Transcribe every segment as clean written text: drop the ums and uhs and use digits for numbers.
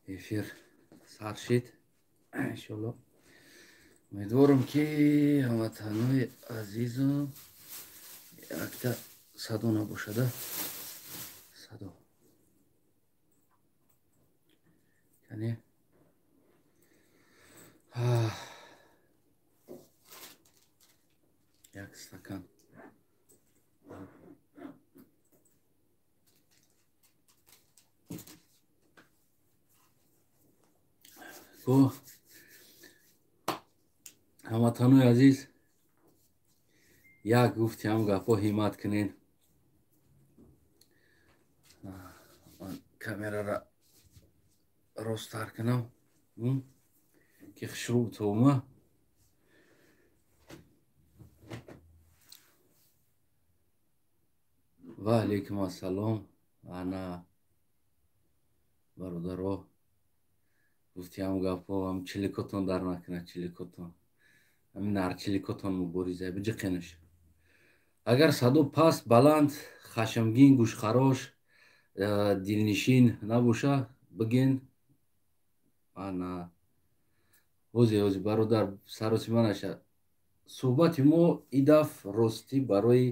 эфир сар шид иншалло. Умедворам ки ҳамватанои азизу якта садо набошада. Садо яъне як стакан گو ҳамватанои азиз, як гуфтиам гапҳо ҳиммат кунед. ман камераро росттар кунам ки хушрӯб туума. ва алайкум ассалом. ана бародаро гуфтиам гапҳо ҳам чиликотон дар накунад. Чиликотон ҳамин нарчиликотон мубориза биҷиқенаш. агар садо паст, баланд, хашмгин, гӯшхарош, дилнишин набоша, бигин. ана ҳози бародар сароси манаша суҳбати мо идаф ростӣ барои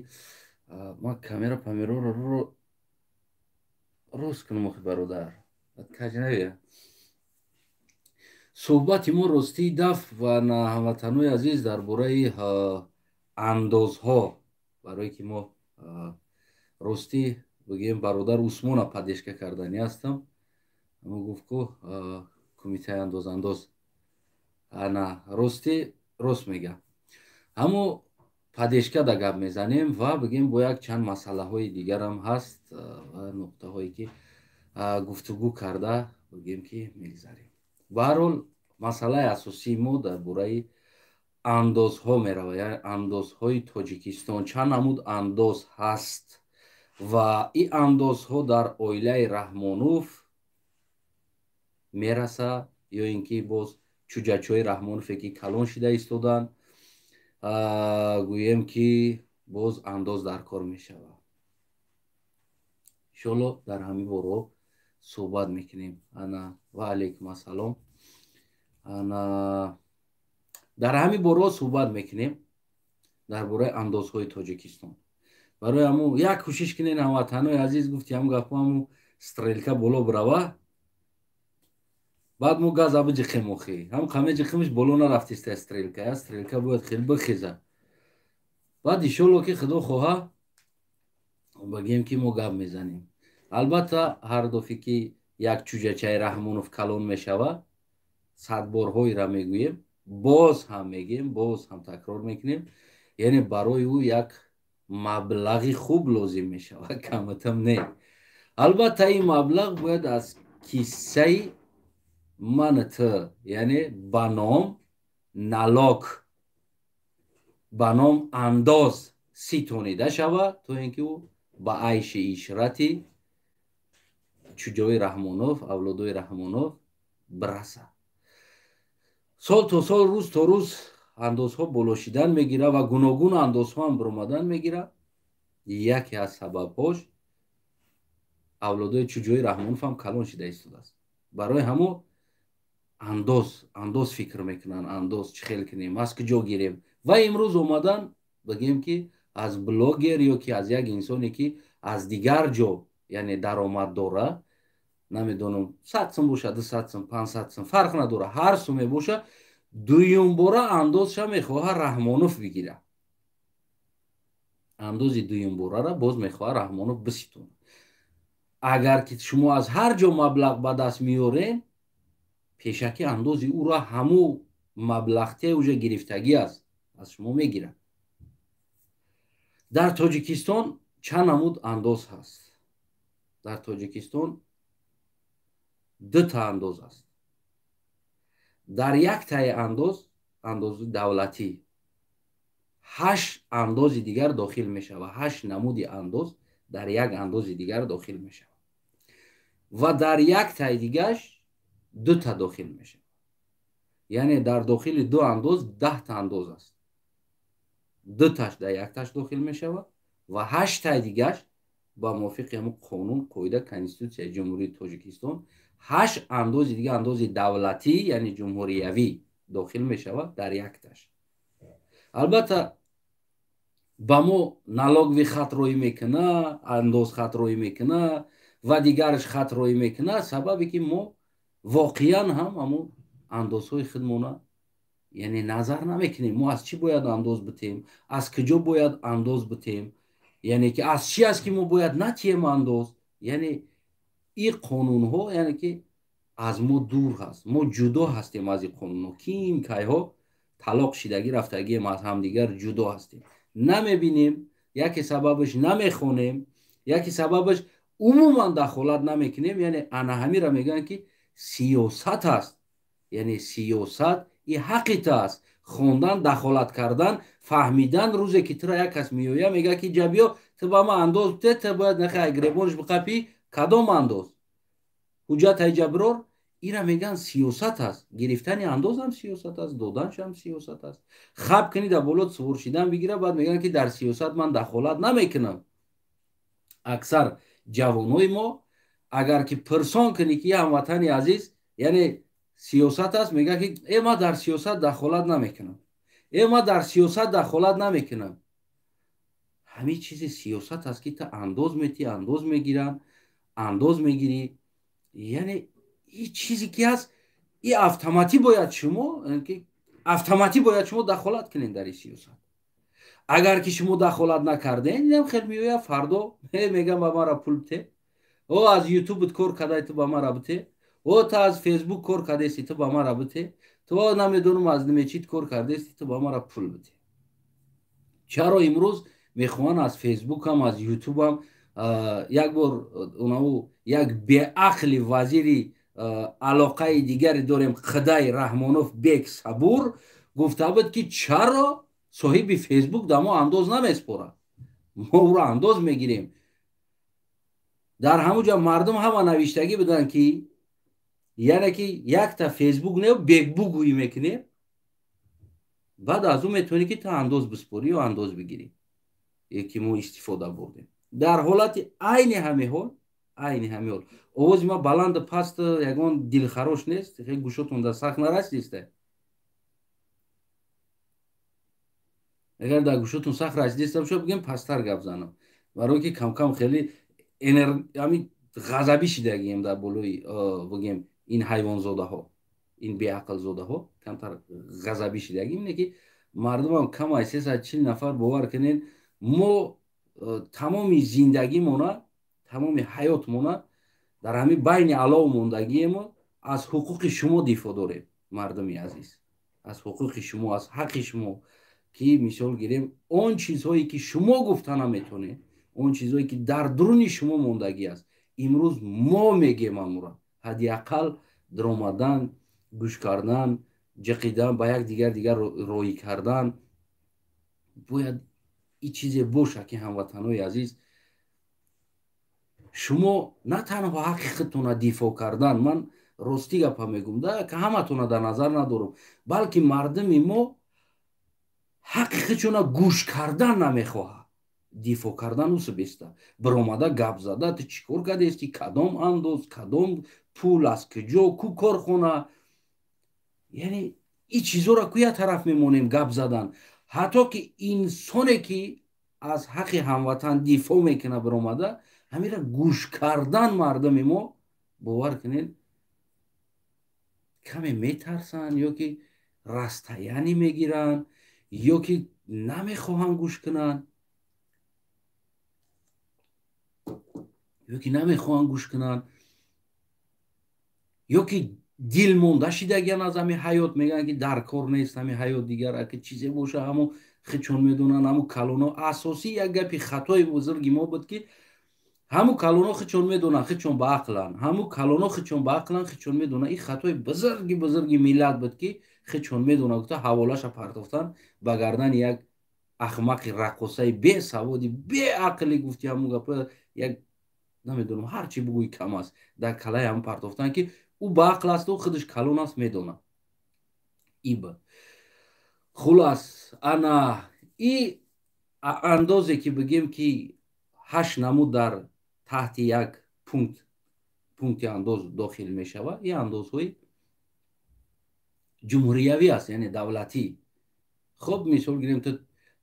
ман камераро рост кунам. охи бародар каҷ навия. суҳбати мо ростии даф ва ҳамватанои азиз дар бораи андозҳо, барое ки мо ростӣ бигем бародар Усмона падешка кардани ҳастам. мо гуфт ку кумитаи андоз ана ростӣ рост мегӯям. ҳамо падешка да гап мезанем ва бигем бо як чанд масъалаҳои дигарам ҳаст ва нуқтаҳое ки гуфтугӯ карда бигем ки мегзарем. ба ҳар ҳол масъалаи асосии мо дар бораи андозҳо меравад. яъне андозҳои Тоҷикистон. чанд намуд андоз ҳаст ва ин андозҳо дар оилаи Раҳмонов мераса ё ин ки боз чӯҷачҳои Раҳмонове ки калон шуда истоданд, гӯем ки боз андоз дар кор мешавад. иншоалло дар ҳамин бораҳо суҳбат мекунем. ана ва алайкум ассалом. ана дар ҳамин бораҳо суҳбат мекунем дар бораи андозҳои Тоҷикистон. барои ҳамо як кӯшиш кунед ҳамватанои азиз. гуфти ҳам гапҳо ҳаму стрелка боло бирава, баъд мо газа биҷиқем. охи ҳам қаме ҷиқимш боло нарафтиста стрелка. я стрелка бояд хеле бихеза. баъд иншоалло ки худо хоҳа бигем ки мо гап мезанем. албатта ҳар дафъе ки як чӯҷачаи Раҳмонов калон мешавад, садборҳоиро мегӯем, боз ҳам мегем, боз ҳам такрор мекунем. яъне барои ӯ як маблағи хуб лозим мешавад, каматам не. албатта ин маблағ бояд аз киссаи мант, яъне ба ном налок, ба ном андоз ситонида шавад, то ин ки ӯ ба айши ишрати чӯҷаҳои Раҳмонов, авлодои Раҳмонов бирасад. сол то сол, рӯз то рӯз андозҳо боло шидан мегирад ва гуногун андозҳо ҳам биромадан мегирад. яке аз сабабҳош авлодои чӯҷаҳои Раҳмонов ҳам калон шуда истодааст. барои ҳамо андоз фикр мекунанд. андоз чӣ хел кунем, аз куҷо гирем. ва имрӯз омадан бигем ки аз блогер ё ки аз як инсоне ки аз дигар ҷо яъне даромад дорад, намедонам 100 сум боша, 200 сум, 500 сум, фарқ надорад, ҳар суме боша, дуюмбора андозша мехоҳад Раҳмонов бигирад. андози дуюмборара боз мехоҳад Раҳмонов биситонад. агар ки шумо аз ҳар ҷо маблағ ба даст меёрен, пешакӣ андози ӯро ҳаму маблағтие уже гирифтагӣ аст, аз шумо мегирад. дар Тоҷикистон чанд намуд андоз ҳаст. дар Тоҷикистон дута андоз аст. дар яктаи андози давлатӣ 8 андози дигар дохил мешавад. 8 намуди андоз дар як андози дигар дохил мешавад. ва дар яктаи дигаш дута дохил мешавад. яъне дар дохили ду андоз 10 та андоз аст. дуташ дар якташ дохил мешавад ва 8 таи дигаш ба мувофиқи ҳамун қонун, қоида, конститутсияи ҷумҳурии Тоҷикистон 8 андози дига андози давлатӣ яъне ҷумҳуриявӣ дохил мешавад дар якташ. албатта ба мо налогови хатроӣ мекуна, андозхатроӣ мекуна ва дигараш хатроӣ мекуна, сабабе ки мо воқеан ҳам ҳамун андозҳои худмона яъне назар намекунем мо аз чӣ бояд андоз битем, аз куҷо бояд андоз битем, яъне ки аз чӣ аст ки мо бояд натием андоз. яъне ин қонунҳо яъне ки аз мо дур ҳаст, мо ҷудо ҳастем аз ин қонунҳо. ким кайҳо талоқ шидагӣ рафтагием аз ҳамдигар ҷудо ҳастем, намебинем, яке сабабаш намехонем, яке сабабаш умуман дахолат намекунем. яъне ана ҳамира мегӯянд ки сиёсат аст, яъне сиёсат и ҳаққи ту аст, хондан, дахолат кардан, фаҳмидан. рӯзе ки тура як кас меоя мегӯяд ки ҷа биё ту ба ман андоз бите, ту бояд нахай гиребониш биқапӣ, кадом андоз ҳуҷҷатаи ҷаброр, ира мегӯянд сиёсат аст. гирифтани андоз ҳам сиёсат аст, доданаш ҳам сиёсат аст. хаб кунӣ дар болот сувор шидан бигира, баъд мегӯянд ки дар сиёсат ман дахолат намекунам. аксар ҷавонои мо агар ки пурсон кунӣ ки ҳамватани азиз яъне сиёсат аст, мегӯяд ки ман дар сиёсат дахолат намекунам, ман дар сиёсат дахолат намекунам. ҳамин чизи сиёсат аст ки ту андоз метӣ, андоз мегиранд, андоз мегирӣ. яъне ин чизе ки аст, ин автоматӣ бояд шумо дахолат кунед дар ин сиёсат. агар ки шумо дахолат накардем, инам хел меояд фардо мегӯям ба мара пул бите, аз ютубут кор кардаи ту ба мара бите, ту аз фейсбук кор кардеси ту ба мара бите, ту намедонам аз нимечит кор кардеси ту ба мара пул бите. чаро имрӯз мехоҳанд аз фейсбукам, аз ютубам як бор як беақли вазири алоқаи дигаре дорем, қыдай раҳмонов бек сабур, гуфта буд ки чаро соҳиби фейсбук да мо андоз намеспорад, мо ӯро андоз мегирем. дар ҳамуҷа мардум ҳама навиштагӣ буданд ки яъне ки якта фейсбук не бекбу гӯӣ мекунем, баъд аз ӯ метавонӣ ки ту андоз биспорӣ ё андоз бигирӣ, ки мо истифода бурдем. дар ҳолати айни ҳамин ҳол овози ман баланду пасту ягон дилхарош нест, хеле гӯшотон дар сахт нарасидиста. агар дар гӯшотон сахт расидиста шояд бигӯем пасттар гап занам, барое ки камкам хеле ҳамин ғазабӣ шидагием дар болои бигӯем ин ҳайвонзодаҳо, ин беақлзодаҳо камтар ғазабӣ шидагием. ине ки мардумам камай 340 нафар бовар кунед, мо тамоми зиндагимона, тамоми ҳаётмона дар ҳамин байни алов мондагиемо, аз ҳуқуқи шумо дифоъ дорем. мардуми азиз, аз ҳуқуқи шумо, аз ҳаққи шумо, ки мисол гирем он чизҳое ки шумо гуфта наметонед, он чизҳое ки дар дуруни шумо мондагӣ аст, имрӯз мо мегем амура. ҳадди ақал диромадан, гӯш кардан, ҷиқидан, ба якдигар роӣ кардан, бояд ин чизе боша ки ҳамватанои азиз, шумо на танҳо ҳаққи худтона дифоъ кардан, ман ростӣ гапа мегӯм да, ки ҳаматона дар назар надорам, балки мардуми мо ҳаққи худшона гӯш кардан намехоҳад, дифоъ кардан усубиста, биромада гап зада, ту чӣ кор кардести, кадом андоз, кадом пул, аз куҷо, ку корхона. яъне ин чизҳоро куя тараф мемонем гап задан. ҳатто ки инсоне ки аз ҳаққи ҳамватан дифоъ мекунад биромада, ҳамира гӯш кардан мардуми мо, бовар кунед, каме метарсанд, ё ки растаянӣ мегиранд, ё ки намехоҳанд гӯш кунанд, ё ки дилмонда шидагианд аз ҳамин ҳаёт, мегӯянд ки дар кор нест ҳамин ҳаёт дигар, аки чизе боша ҳамон худшон медонанд, ҳамун калонҳо. асосӣ як гапи хатои бузурги мо буд ки ҳамун калонҳо худшон медонанд, худшон ба ақланд, ҳамун калонҳо худшон ба ақланд, худшон медонанд. ин хатои бузурги миллат буд ки худшон медонанд, гуфта ҳаволаша партофтанд ба гардани як ахмақи раққосаи бесаводи беақли, гуфти ҳамун гапа, як намедонам ҳарчи бугӯи кам аст, дар калаи ҳам партофтанд ки ӯ ба ақл аст, ӯ худаш калон аст, медонад. иба хулас ана ин андозе ки бигем ки 8 намуд дар таҳти як пункт пункти андоз дохил мешавад, ин андозҳои ҷумҳуриявӣ аст, яъне давлатӣ. хуб мисол гирем, ту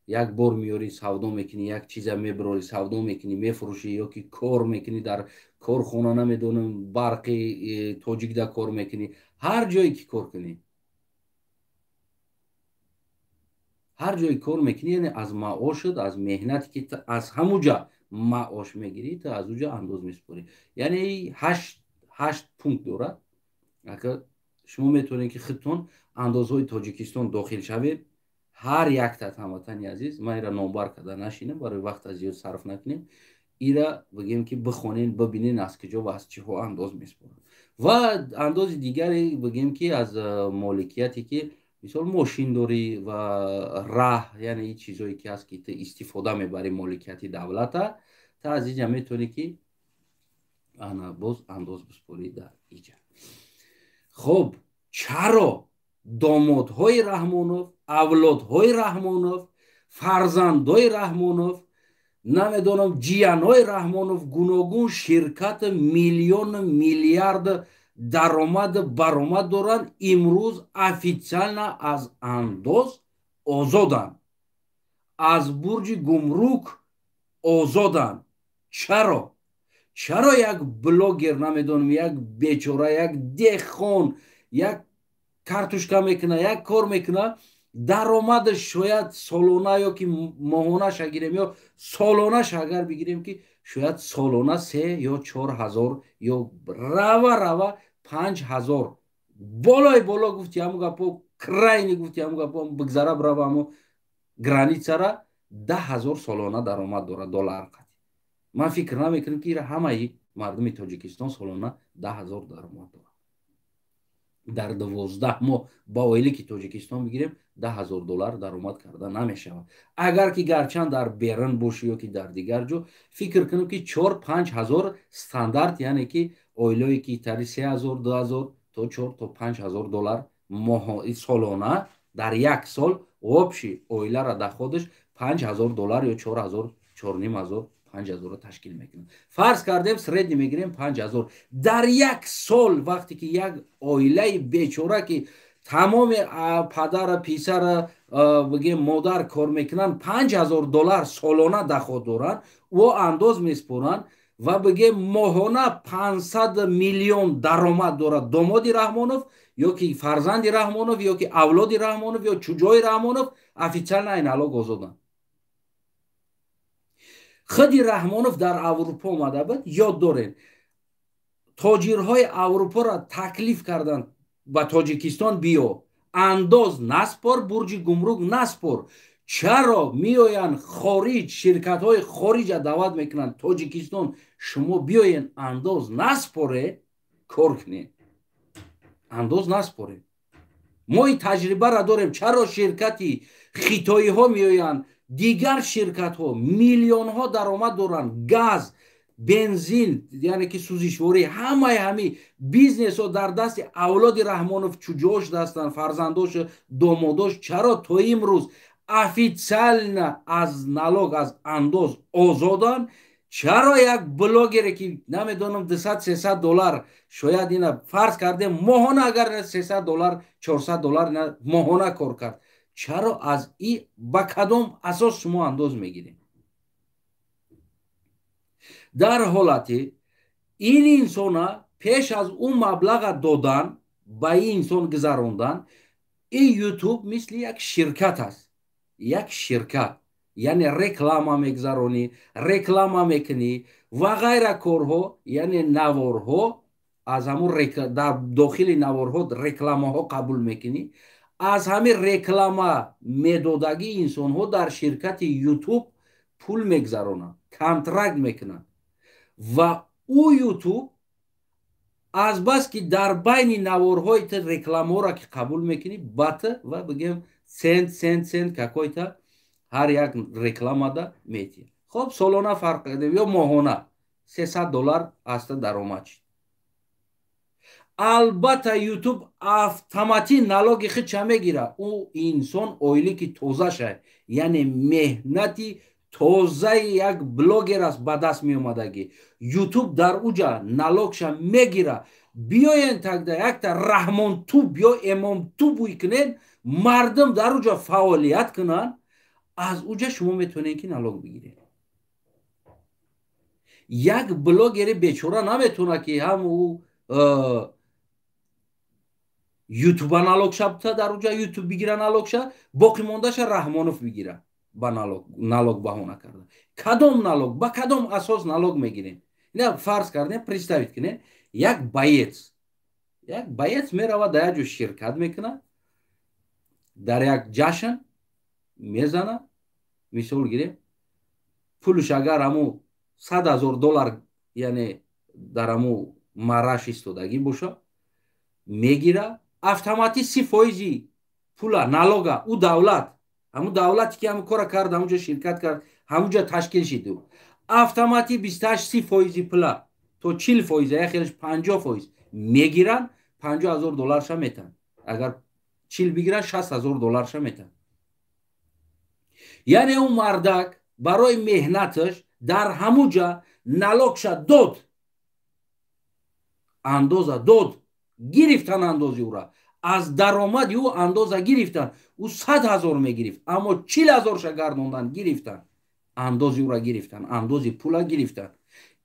як бор меёрӣ савдо мекунӣ, як чиза мебарорӣ савдо мекунӣ, мефурӯшӣ, ё ки кор мекунӣ дар корхона, намедонам барқи тоҷикда кор мекунӣ, ҳар ҷое ки кор кунӣ, ҳар ҷое кор мекунӣ, яъне аз маошат, аз меҳнате ки ту аз ҳамуҷа маош мегирӣ, ту аз уҷа андоз месупорӣ. Яъне ҳашт пункт дорад. Ака шумо метавонед ки худтон андозҳои Тоҷикистон дохил шавед. ҳар яктат ҳамватани азиз, ман инра номбар карда нашинам, барои вақта зиёд сарф накунем, инра бигем ки бихонен, бибинен аз куҷо ва аз чиҳо андоз месупорад. ва андози дигаре бигем ки аз моликияте ки мисол мошиндорӣ ва раҳ, яъне ин чизое ки ҳаст ки ту истифода мебарӣ, моликияти давлата, та аз инҷа метавонӣ ки ана боз андоз бисупорӣ дар инҷа. хуб, чаро домодҳои Раҳмонов, авлодҳои Раҳмонов, фарзандҳои Раҳмонов, намедонам ҷиянҳои Раҳмонов гуногун ширкат миллион миллиард даромаду баромад доранд, имрӯз официально аз андоз озоданд, аз бурҷи гумрук озоданд. чаро чаро як блогер, намедонам, як бечора, як деҳхон, як картошка мекуна, як кор мекуна, даромадаш шояд солона ё ки моҳонаш гирем, ё солонаш агар бигирем ки шояд солона 3 ё 4 ҳазор ё рава 5 ҳазор, болои боло гуфти ҳамун гапо, крайни гуфти ҳамун гапо, бигзара брава ҳамо границара 10 ҳазор солона даромад дорад доллар. ман фикр намекунам ки ира ҳамаи мардуми Тоҷикистон солона 10 ҳазор даромад дорад. дар 12 моҳ ба оиле ки Тоҷикистон бигирем 10 ҳазор доллар даромад карда намешавад. агар ки гарчанд дар Берн бошӣ ё ки дар дигар ҷо, фикр кунам ки 4-5 ҳазор стандарт, яъне ки оилае ки тари 3 ҳазор, 2 ҳазор то 4 то 5 ҳазор доллар моҳоӣ солона дар як сол обши оилара даходаш 5 ҳазор доллар ё 4 ҳазор, 4,5 ҳазор, 5 ҳазорро ташкил мекунад. фарз кардем средни мегирем 5 ҳазор дар як сол, вақте ки як оилаи бечора ки тамоми падара, писара, бигем модар кор мекунанд, 5 ҳазор доллар солона даход доранд, ва андоз месупоранд ва бигем моҳона 500 миллион даромад дорад домоди Раҳмонов ё ки фарзанди Раҳмонов ё ки авлоди Раҳмонов ё чуҷои Раҳмонов официально айналог озоданд. худи Раҳмонов дар Аврупо омада буд, ёд доред, тоҷирҳои Аврупоро таклиф карданд ба Тоҷикистон биё, андоз наспор, бурҷи гумрук наспор. чаро меоянд хориҷ, ширкатҳои хориҷа даъват мекунанд Тоҷикистон, шумо биёен андоз наспоре, кор кунед, андоз наспоре. мо ин таҷрибаро дорем. чаро ширкати хитоиҳо меоянд, дигар ширкатҳо миллионҳо даромад доранд, газ, бензин, яъне ки сӯзишворӣ, ҳамаи бизнесҳо дар дасти авлоди Раҳмонов, чуҷош дастанд, фарзандош, домодош. чаро то имрӯз официально аз налог, аз андоз озоданд? чаро як блогере ки намедонам 200-300 доллар, шояд ина фарз кардем моҳона, агар 300 доллар, 400 доллар моҳона кор кард, чаро аз ин ба кадом асос шумо андоз мегиред? дар ҳолати ин инсона пеш аз ун маблаға додан, ба ин инсон гузарондан, ин ютуб мисли як ширкат аст, як ширкат, яъне реклама мегзаронӣ, реклама мекунӣ ва ғайра корҳо, яъне наворҳо, аз ҳамун дар дохили наворҳо рекламаҳо қабул мекунӣ, аз ҳамин реклама медодагии инсонҳо дар ширкати ютуб пул мегзаронанд, контракт мекунанд ва ӯ ютуб азбас ки дар байни наворҳои ту рекламаҳоро ки қабул мекунӣ, ба ту ва бигем сент какой-то ҳар як рекламада метиҳад. хуб, солона фарқ кардем ё моҳона 300 доллар аз ту даромад шуд. албатта ютуб автоматӣ налоги худ ча мегирад? ӯ инсон оиле ки тоза шад, яъне меҳнати тозаи як блогер аст ба даст меомадагӣ ютуб дар уҷа налогша мегира биёен тагда якта раҳмонтуб ё эмомтубуй кунен мардум дар уҷа фаъолият кунанд аз уҷа шумо метавонед ки налог бигиред як блогери бечора наметавона ки ҳаму ютуба налогша бута дар уҷа ютуб бигира налогша боқӣ мондаша раҳмонов бигира ба налог баҳона карда кадом налог ба кадом асос налог мегирем ина фарз кардем представит кунем як боец меравад дар як ҷо ширкат мекунад дар як ҷашн мезанад мисол гирем пулш агар ҳаму $100,000 яъне дар ҳаму марраш истодагӣ боша мегира автоматик 30% пула налога ӯ давлат ҳаму давлате ки ҳаму кора кард ҳамуҷа ширкат кард ҳамуҷа ташкил шиду автоматик 28-30% пула то 40% я хелаш 50% мегиранд $50,000 метан агар 40 бигиранд $60,000 метан яъне ӯ мардак барои меҳнаташ дар ҳамуҷа налогша дод андоза дод гирифтан андози ӯра аз даромади ӯ андоза гирифтан ӯ 100,000 мегирифт аммо 40,000ша гардондан гирифтан андози ӯра гирифтан андози пула гирифтан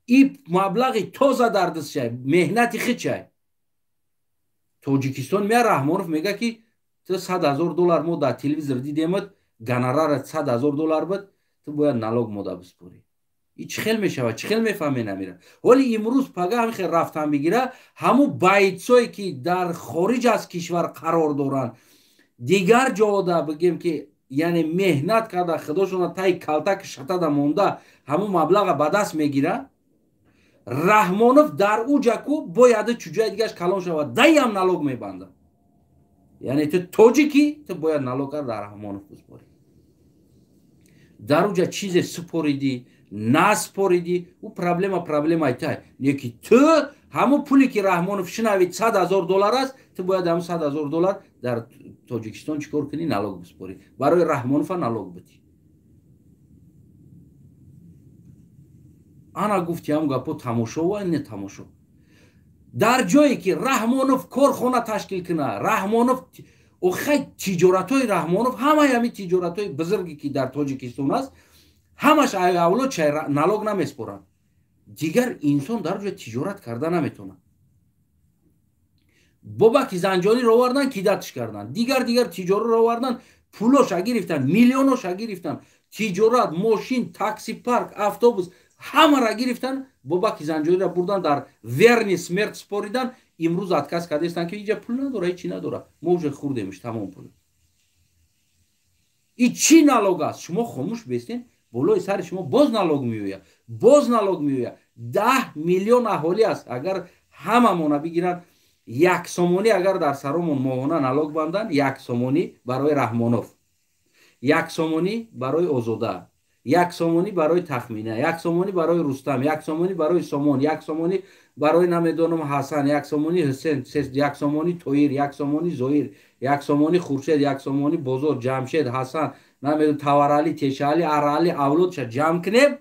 и маблағи тоза дар дастшай меҳнати хичай тоҷикистон мея раҳмонов мега ки $100,000 мо дар телевизор дидемат гонорарат $100,000 буд ту бояд налог мода биспорӣ и чӣ хел мешавад чӣ хел мефаҳме намира ҳоли имрӯз пага ҳамин хел рафтан бигира ҳаму байцҳое ки дар хориҷ аз кишвар қарор доранд дигар ҷода бигем ки яъне меҳнат карда худошона таи калтаки шатада монда ҳаму маблаға ба даст мегиранд раҳмонов дар уҷаку бояд чуҷояи дигаш калон шавад даям налог мебандад яъне ту тоҷикӣ ту бояд налога дар раҳмонов биспорӣ дар уҷа чизе супоридӣ наспоридӣ ӯ проблемаи тай не ки ту ҳаму пуле ки раҳмонов шинавид $100,000 аст ту бояд ҳаму $100,000 дар тоҷикистон чӣ кор кунӣ налог биспорӣ барои раҳмонова налог бидӣ ана гуфти ҳам гапо тамошо ва не тамошо дар ҷое ки раҳмонов корхона ташкил кунад раҳмонов охай тиҷоратҳои раҳмонов ҳамаи ҳамин тиҷоратҳои бузурге ки дар тоҷикистон аст ҳамаш авлод чай налог намеспоранд дигар инсон дар ҷои тиҷорат карда наметавонад бобаки занҷониро овардан кидатш карданд дигар тиҷораро овардан пулоша гирифтанд миллионоша гирифтанд тиҷорат мошин такси парк автобус ҳамаро гирифтанд бобаки занҷониро бурдан дар верни смерт споридан имрӯз отказ кардастанд ки иҷа пул надора ҳечи надора мо уже хурдемш тамом пул и чӣ налог аст шумо хомӯш бестен болои сари шумо боз налог меояд 10 миллион аҳолӣ аст агар ҳамамона бигиранд 1 сомонӣ агар дар саромон моҳона налог банданд 1 сомонӣ барои раҳмонов 1 сомонӣ барои озода 1 сомонӣ барои тахмина 1 сомонӣ барои рустам 1 сомонӣ барои сомон 1 сомонӣ барои намедонам ҳасан 1 сомонӣ ҳусен 1 сомонӣ тоир 1 сомонӣ зоир 1 сомонӣ хуршед 1 сомонӣ бозор ҷамшед ҳасан намедонам таварали тешали арали авлодша ҷамъ кунем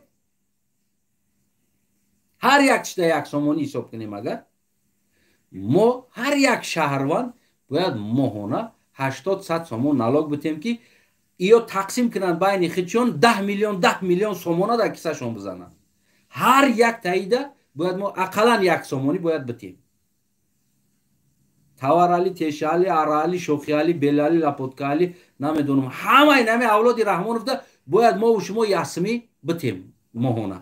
ҳар якшида 1 сомонӣ ҳисоб кунем агар мо ҳар як шаҳрванд бояд моҳона 80-100 сомон налог битем ки ё тақсим кунанд байни хичён 10 миллион сомона дар кисашон бизананд ҳар як таида бояд мо ақаллан 1 сомонӣ бояд битем таварали тешали арали шохиали белали лапоткали намедонам ҳамаи нами авлоди раҳмоновда бояд мову шумо ясмӣ битем моҳона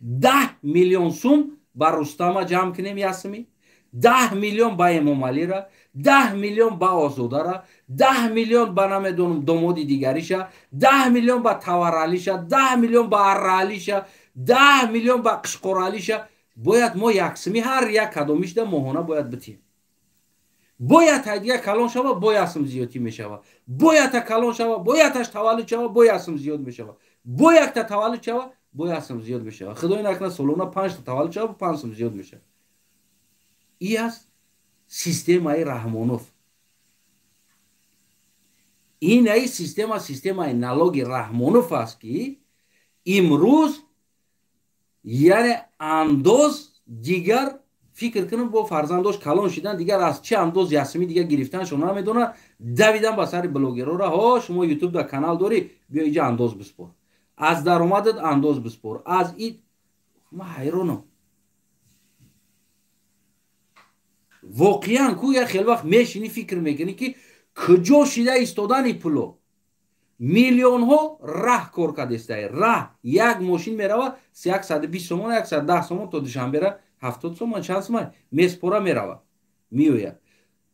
10 миллион сум ба рустама ҷамъ кунем ясмӣ 10 миллион ба эмомалира 10 миллион ба озодара 10 миллион ба намедонам домоди дигариша 10 миллион ба таваралиша 10 миллион ба аралиша 10 миллион ба қишқоралиша бояд мо яксими ҳар як кадомишда моҳона бояд битем бояд ҳайдига калон шава бо ясм зиёдӣ мешава бояд та калон шава боядаш таваллуд шава бо ясм зиёд мешава бояд та таваллуд шава бо ясм зиёд мешава худои накунад солона 5 та таваллуд шава бо 5 сум зиёд мешава ин аст системаи раҳмонов ин системаи налоги раҳмонов аст ки امروز یعنی انداز دیگر فکر کنم با فرزنداش کلان شدن دیگر از چه انداز جسمی دیگر گرفتنشون نمیدونه دویدن با سر بلوگرها را ها شما یوتیوب در کانال داری بیا اینجا انداز بسپر از درآمدت انداز بسپر از این ما حیرانم واقعا کو یا خیلی وقت میشینی فکر میکنی که کجا شده ایستادن پولو میلیون ها راه کار کرده راه یک ماشین میروه 120 تومان 110 تومان تا دوشنبه را 70 تومان چند تومان میسپوره میروه میوید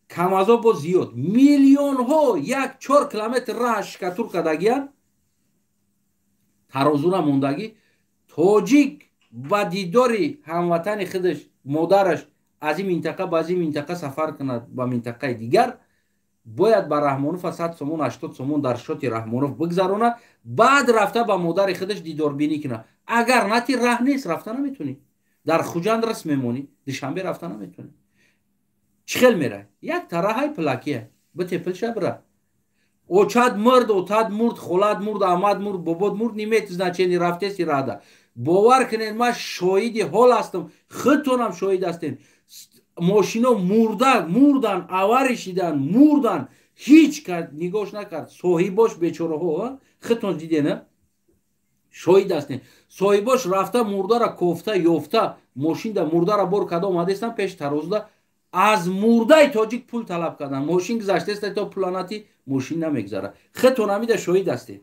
کم از با زیاد میلیون ها 1-4 کیلومتر راه شکتور کردگیان ترازو را موندگی تاجیک با دیداری هموطن خودش مادرش از این منطقه به از این منطقه سفر کند با منطقه دیگر باید با رحمانوف 100 تومان 80 تومان در شات رحمانوف بگذرونه بعد رفته با مادر خودش دیدار بینی کنه اگر نتی راه نیست رفته نمیتونی در خوجند رس میمونی دوشنبه رفته نمیتونی چخل میره یک طرح پلاکیه بته پلشه بره اوچاد مرد اوتاد مرد خولاد مرد آمد مرد بابود مرد نیمت значение رفته سی راده باور کنین ما شاهد حال هستم خودتونم شاهد هستین ماشینا مردن آوارشیدن مردن هیچ کرد نگاش نکرد صاحباش بیچاره ها خودتون دیدین شاهد هستین صاحباش رفته مرده را کوفته یافته ماشین دا مرده را بر کده اومده استن پیش ترازو از مرده تاجیک پول طلب کردن ماشین گذشته است تا پلاناتی ماشین نمیگذاره خودتون هم شاهد هستین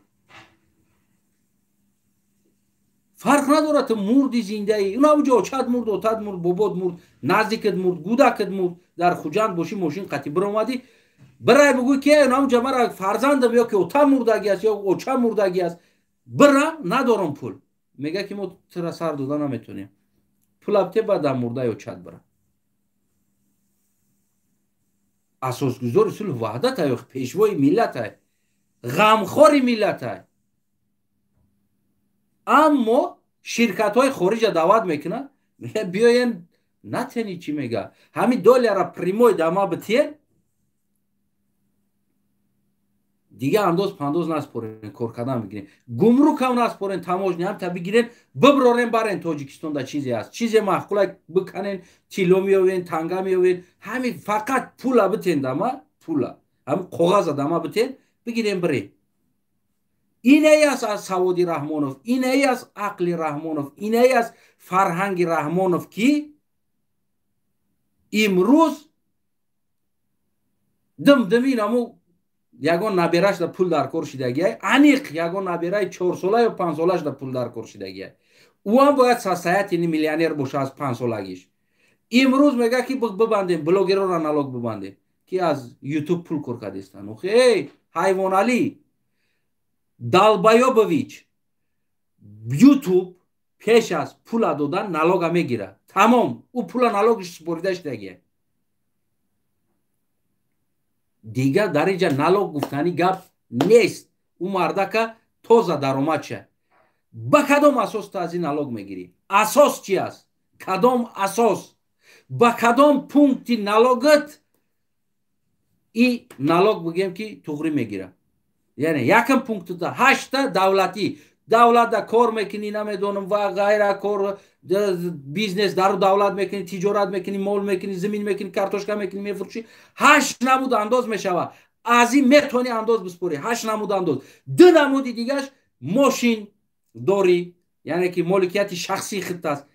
فرق نداره تو مردی زنده ای اونا اونجا چاد مرد اوتاد مرد باباد مرد نزدیکت مرد گودکت مرد در خوجند باشی ماشین قطی بر اومدی برای بگوی که اونا اونجا مرا فرزندم یا که اوتا مردگی است یا اوچا مردگی است برم ندارم پول میگه که ما تر سر دادن نمیتونیم پول ابته بعد مرده یا چاد برم اساسگزار اصول وحدت های پیشوای ملت های غمخوری ملت های اما شرکت های خارج دعوت میکنن میگه بیاین نتنی چی میگه همین دلار پریموی دما بتین دیگه انداز پانداز نسپورین کار کردن بگیرین گمرک هم نسپورین تماجنی هم تا بگیرین ببرارین برین تاجیکستان دا چیزی هست چیزی محقوله بکنین تیلو میوین تنگا میوین همین فقط پولا بتین دما پولا هم کاغذ دما بتین بگیرین برین اینه است از سوادی رحمانوف اینه است عقل رحمانوف اینه است فرهنگ رحمانوف که امروز دمین امو یگان نبیرش در پول در کار شدگی انیق یگان نبیره 4 ساله یا 5 سالش در پول در کار شدگی او هم باید سسایت یعنی میلیونر باشه از 5 سالگیش امروز میگه که ببندیم بلوگر را نالوگ ببندیم که از یوتیوب پول کار کردستن اوخی حیوان علی Dalbayobovich YouTube پیش از پول دادن نالوگ میگیره تمام او پول نالوگش سپرده شده دیگر در اینجا نالوگ گفتنی گپ نیست او مرده که تازه درآمد شه با کدام اساس تو از این نالوگ میگیری اساس چی است کدام اساس با کدام پونکت نالوگت این نالوگ بگیم که توغری میگیره یعنی یکم پونکت دا 8 دولتی دولت دا کار میکنی نمیدونم و غیره کار بیزنس در دولت میکنی تجارت میکنی مال میکنی زمین میکنی کارتوشکا میکنی میفروشی 8 نمود انداز میشوه از این میتونی انداز بسپری 8 نمود انداز 2 نمود دیگهش ماشین داری یعنی که مالکیت شخصی خودت است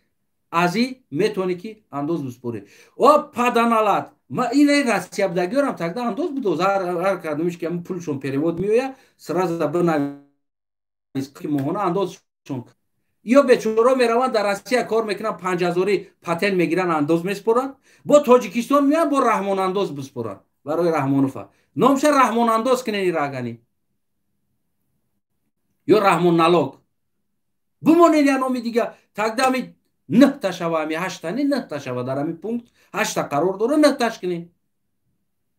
از این میتونی که انداز بسپری و پدنالت ما اینه راسیاب دگیرم تاکدا انداز بدوز هر کدومش که پولشون پریود میویا سراز بنویس که مهونه اندازشون یا بیچاره میروند در روسیه کار میکنن 5000 پتن میگیرن انداز میسپرن با تاجیکستان میان با رحمان انداز بسپرن برای رحمانوف نامش رحمان انداز کنین راگانی یا رحمان نالوگ بمونین یا نامی دیگه تاکدا می 9 تا شوا می 8 تا 9 تا شوا در همین پونکت 8 تا قرار داره 9 تاش کنین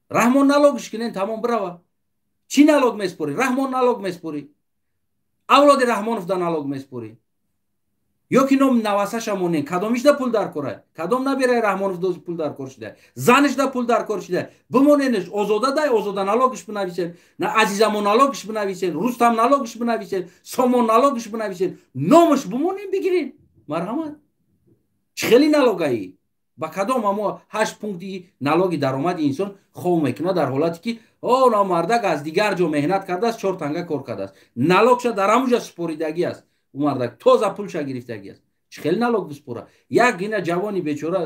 رحمان نالوگش کنین تمام بروا چی نالوگ میسپری رحمان نالوگ میسپری اولاد رحمانوف دا نالوگ میسپری ё ки ном навасаша монен кадомишда пул дар кора кадом набирай раҳмонов доз пул дар кор шуда занишда пул дар кор шуда бимоненш озода дай озода налогиш бинависен на азизамон налогиш бинависен рустам налогиш бинависен сомон налогиш бинависен номиш бимонен бигирин марҳамат чӣ хели налогаӣ ба кадом амо 8 пункти налоги даромади инсон хов мекунад дар ҳолате ки намардак аз дигар ҷо меҳнат кардааст 4 танга кор кардааст налогша дар ҳамуҷа супоридагӣ аст умардак тоза пулша гирифтагӣ аст чӣ хел налог биспора як гина ҷавони бечора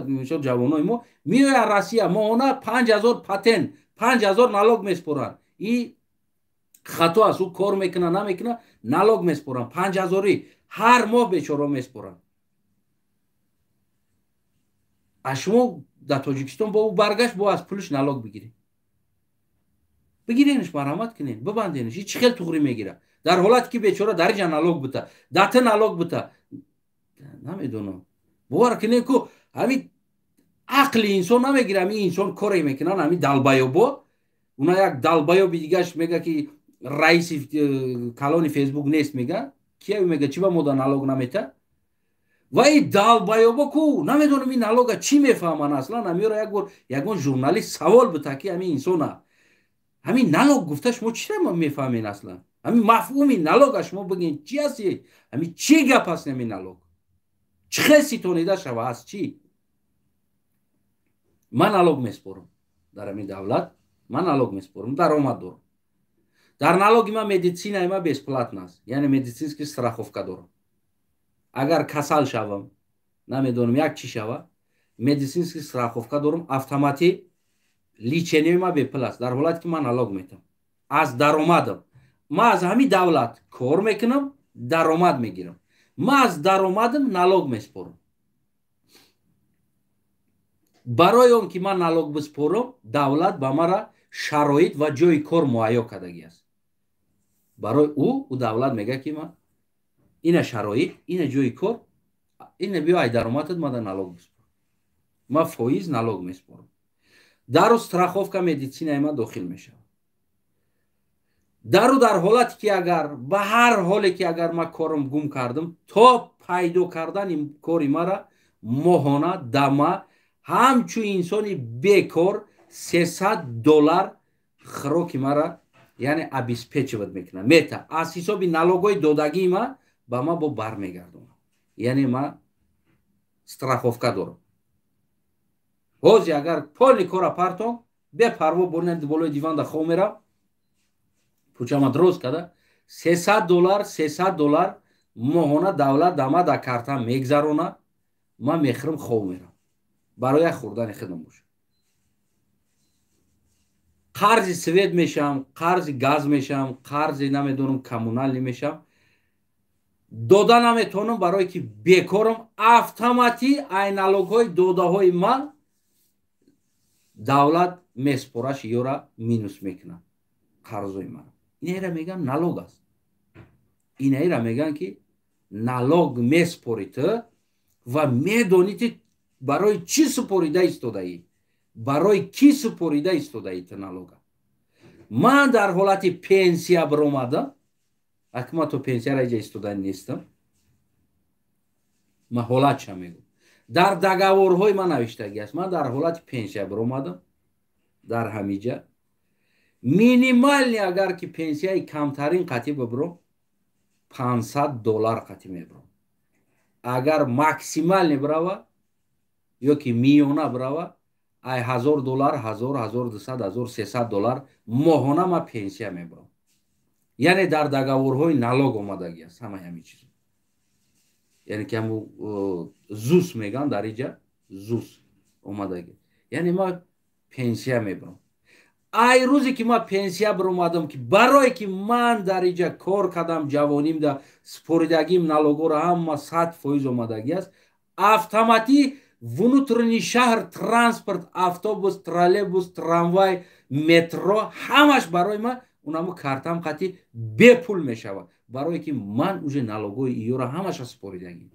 ҷавонои мо меоянд россия моҳона 5000 патент 5000 налог меспоранд и хато аст ӯ кор мекуна намекуна налог меспоранд 5000 ҳар моҳ бечора меспоранд а шумо дар тоҷикистон бо ӯ баргашт бо аз пулиш налог бигиред бигиренш марҳамат кунед бибанденш чӣ хел туғрӣ мегира дар ҳолате ки бечора дар иҷа налог бута дата налог бута намедонам бовар кунед ку ҳамин ақли инсон намегира ҳамин инсон коре мекунад ҳамин далбаёбо уна як далбаёби дигаш мега ки раиси калони фейсбук нест мега кия мега чи ба мода налог намета ва и далбаёбо ку намедонам ин налога чӣ мефаҳман аслан ҳамиёро як бор ягон журналист савол бута ки ҳамин инсона ҳамин налог гуфта шумо чира мефаҳмед аслан ҳамин мафҳуми налога шумо бигӯед чӣ аст ҳамин чӣ гап аст ҳамин налог чӣ хел ситонида шава аст чӣ ман налог меспорам дар ҳамин давлат ман налог меспорам даромад дорам дар налоги ман медицинаи ман бесплатна аст яъне медицински страховка дорам агар касал шавам намедонам як чӣ шава медицински страховка дорам автоматӣ лечение ма бепул аст дар ҳолате ки ман налог метам аз даромадам ман аз ҳамин давлат кор мекунам даромад мегирам ман аз даромадам налог меспорам барои он ки ман налог биспорам давлат ба мара шароит ва ҷои кор муайё кардагӣ аст барои ӯ давлат мега ки ман ина шароит ина ҷои кор ина биё ай даромадат мада налог биспорам ман фоиз налог меспорам дару страховка медицинаи ман дохил мешавад дару дар ҳолате ки агар ба ҳар ҳоле ки агар ман корам гум кардам то пайдо кардани кори мара моҳона дама ҳамчун инсони бекор $300 хӯроки мара яъне обеспечиват мекунад мета аз ҳисоби налогҳои додагии ман ба ман бо бармегардонад яъне ман страховка дорам ҳози агар полни кора партон бепарво болои диван да хоб мерам пӯчама дроз карда $300 моҳона давлат дама да карта мегзарона ман мехӯрам хоб мерам барои як хӯрдани худам бошад қарзи свет мешавам қарзи газ мешавам қарзи намедонам коммуналӣ мешавам дода наметавонам барое ки бекорам автоматӣ ай налогҳои додаҳои ман давлат меспораш ёра минус мекунад қарзои ман инаира меган налог аст инаира меган ки налог меспорӣ ту ва медонӣ ти барои чӣ супорида истодаӣ барои кӣ супорида истодаӣ ту налога ман дар ҳолати пенсия биромадам аки ман то пенсияра иҷа истода нестам ман ҳолатша мегӯям дар договорҳои ман навиштагӣ аст ман дар ҳолати пенсия биромадам дар ҳамиҷа минимални агар ки пенсияи камтарин қатӣ бибиром $500 қатӣ мебирам агар максималне бирава ё ки миёна бирава ай $1000 $1200 $1300 моҳона ман пенсия мебирам яъне дар договорҳои налог омадагӣ аст ҳамаи ҳамин чиз яъне ки ҳамн зус меган дар иҷа зус омадагӣ яъне ман пенсия мебирам ай рӯзе ки ман пенсия биромадам ки барое ки ман дар иҷа кор кардам ҷавонимда супоридагим налогҳоро ҳама 100% омадагӣ аст автоматӣ внутренний шаҳр транспорт автобус троллейбус трамвай метро ҳамаш барои ман унамо картам қатӣ бепул мешавад барое ки ман уже налогҳои иёра ҳамаша супоридагӣ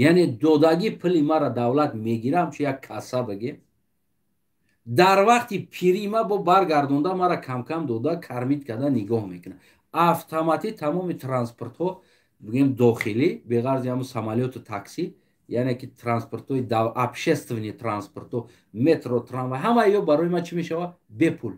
яъне додагӣ пули мара давлат мегирам чӣ як касса бигем дар вақти пирӣ ма бо баргардонда мара камкам дода кармит карда нигоҳ мекунад автоматӣ тамоми транспортҳо бигӯем дохилӣ беғарзи ҳамун самолёту таксӣ, яъне ки транспортҳои общественни транспортҳо, метро, трамвай, ҳамаи ё барои ман чӣ мешавад? Бепул.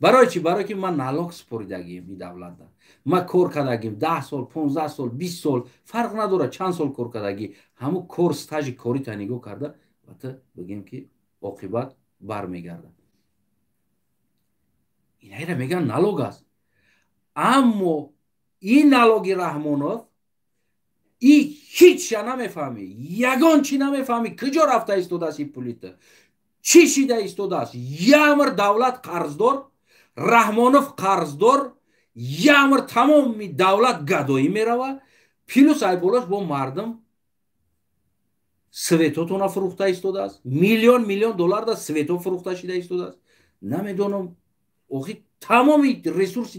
барои чӣ? Барое ки ман налог споридагием и давлатда. ман кор кардагием 10 сол, 15 сол, 20 сол, фарқ надорад чанд сол кор кардагӣ. ҳамун кор стажи корита нигоҳ карда албатта бигӯем ки оқибат бармегардад. инайра мегӯянд налог аст. аммо ин налоги Раҳмонов и ҳичша намефаҳмӣ, ягон чӣ намефаҳмӣ, куҷо рафта истодааст ин пулита, чӣ шида истодааст. ямр давлат қарздор, Раҳмонов қарздор, ямр тамоми давлат гадоӣ меравад, плюс айболаш бо мардум светотона фурӯхта истодааст, миллион доллар да свето фурӯхта шида истодааст. намедонам охи тамоми ресурси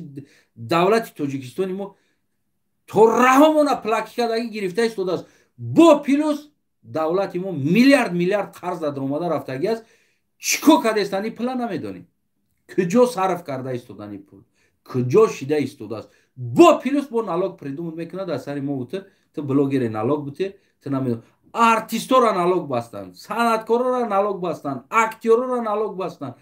давлати Тоҷикистони мо то раҳомона плаки кардагӣ гирифта истодааст. бо плюс давлати мо миллиард қарз дар омада рафтагӣ аст. чӣ кор кардестан ин пула намедонем. куҷо сарф карда истодан ин пул, куҷо шида истодааст. бо плюс бо налог придумат мекунад аз сари мо буте ту блогере налог буте ту намедонам. артистора налог бастанд, санъаткорора налог бастанд, актёрора налог бастанд.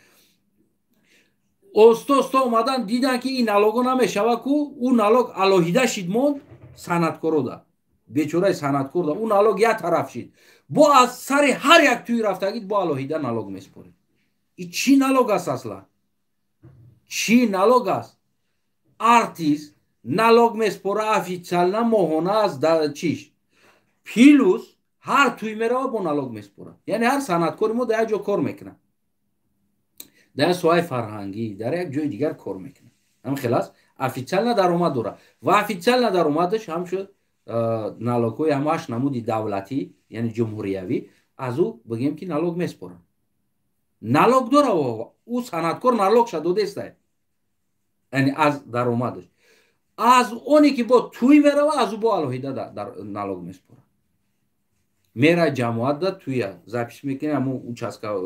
осто омадан дидан ки ин налого намешавад ку ӯ налог алоҳида шид монд санъаткорода, бечораи санъаткорда ӯ налог як тараф шид. бо аз сари ҳар як тӯи рафтагид бо алоҳида налог меспоред. ин чӣ налог аст аслан? чӣ налог аст? артист налог меспора официална моҳона аз чиш плюс ҳар тӯй мерава бо налог меспора. яъне ҳар санъаткори мо дар як ҷо кор мекунад, дар соҳаи фарҳангӣ, дар як ҷои дигар кор мекунад. ҳамин хел аст. официална даромад дорад ва официална даромадаш ҳамшуд налогҳои ҳам 8 намуди давлатӣ, яъне ҷумҳуриявӣ, аз ӯ бигӯем ки налог меспорад. налог дора ӯ санъаткор налогша додеста, яъне аз даромадаш. аз оне ки бо тӯй мерава аз ӯ бо алоҳида налог меспорад. мера ҷамоатда тӯя запис мекунем ҳамун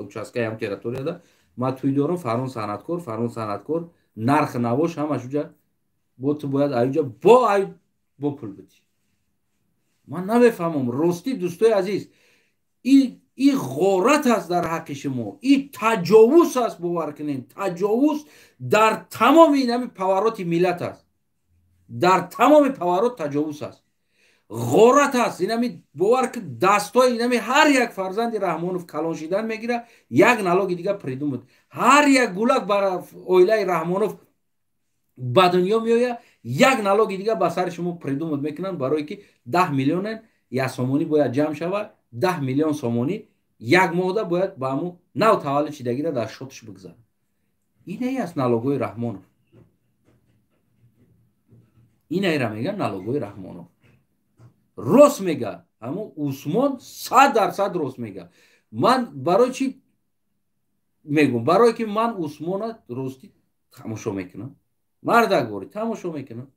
участкаи ҳам территорияда ман тӯй дорам, фалон санъаткор, нарх навош ҳамаш уҷа бо ту бояд аюҷа бо пул бидӣ. ман намефаҳмам ростӣ дӯстои азиз, ин ғорат аст дар ҳаққи шумо, ин таҷовуз аст. бовар кунем таҷовуз дар тамоми инами павароти миллат аст. дар тамоми паварот таҷовуз аст, ғорат аст. инами бовар ки дастҳои инами ҳар як фарзанди Раҳмонов калон шидан мегира, як налоги дига придумад. ҳар як гулак бар оилаи Раҳмонов ба дунё меояд, як налоги дига ба сари шумо придумат мекунанд, барое ки 10 миллион як сомонӣ бояд ҷамъ шавад. 10 миллион сомонӣ як моҳда бояд ба ҳамун нав таваллуд шидагира дар шотиш бигзарад. инае аст налогҳои Раҳмонов. инаера мегӯянд налогҳои Раҳмонов. рост мега ҳамун Усмон 100% рост мега. ман барои чӣ мегӯям? барое ки ман Усмона ростӣ тамошо мекунам, мардакбори тамошо мекунам.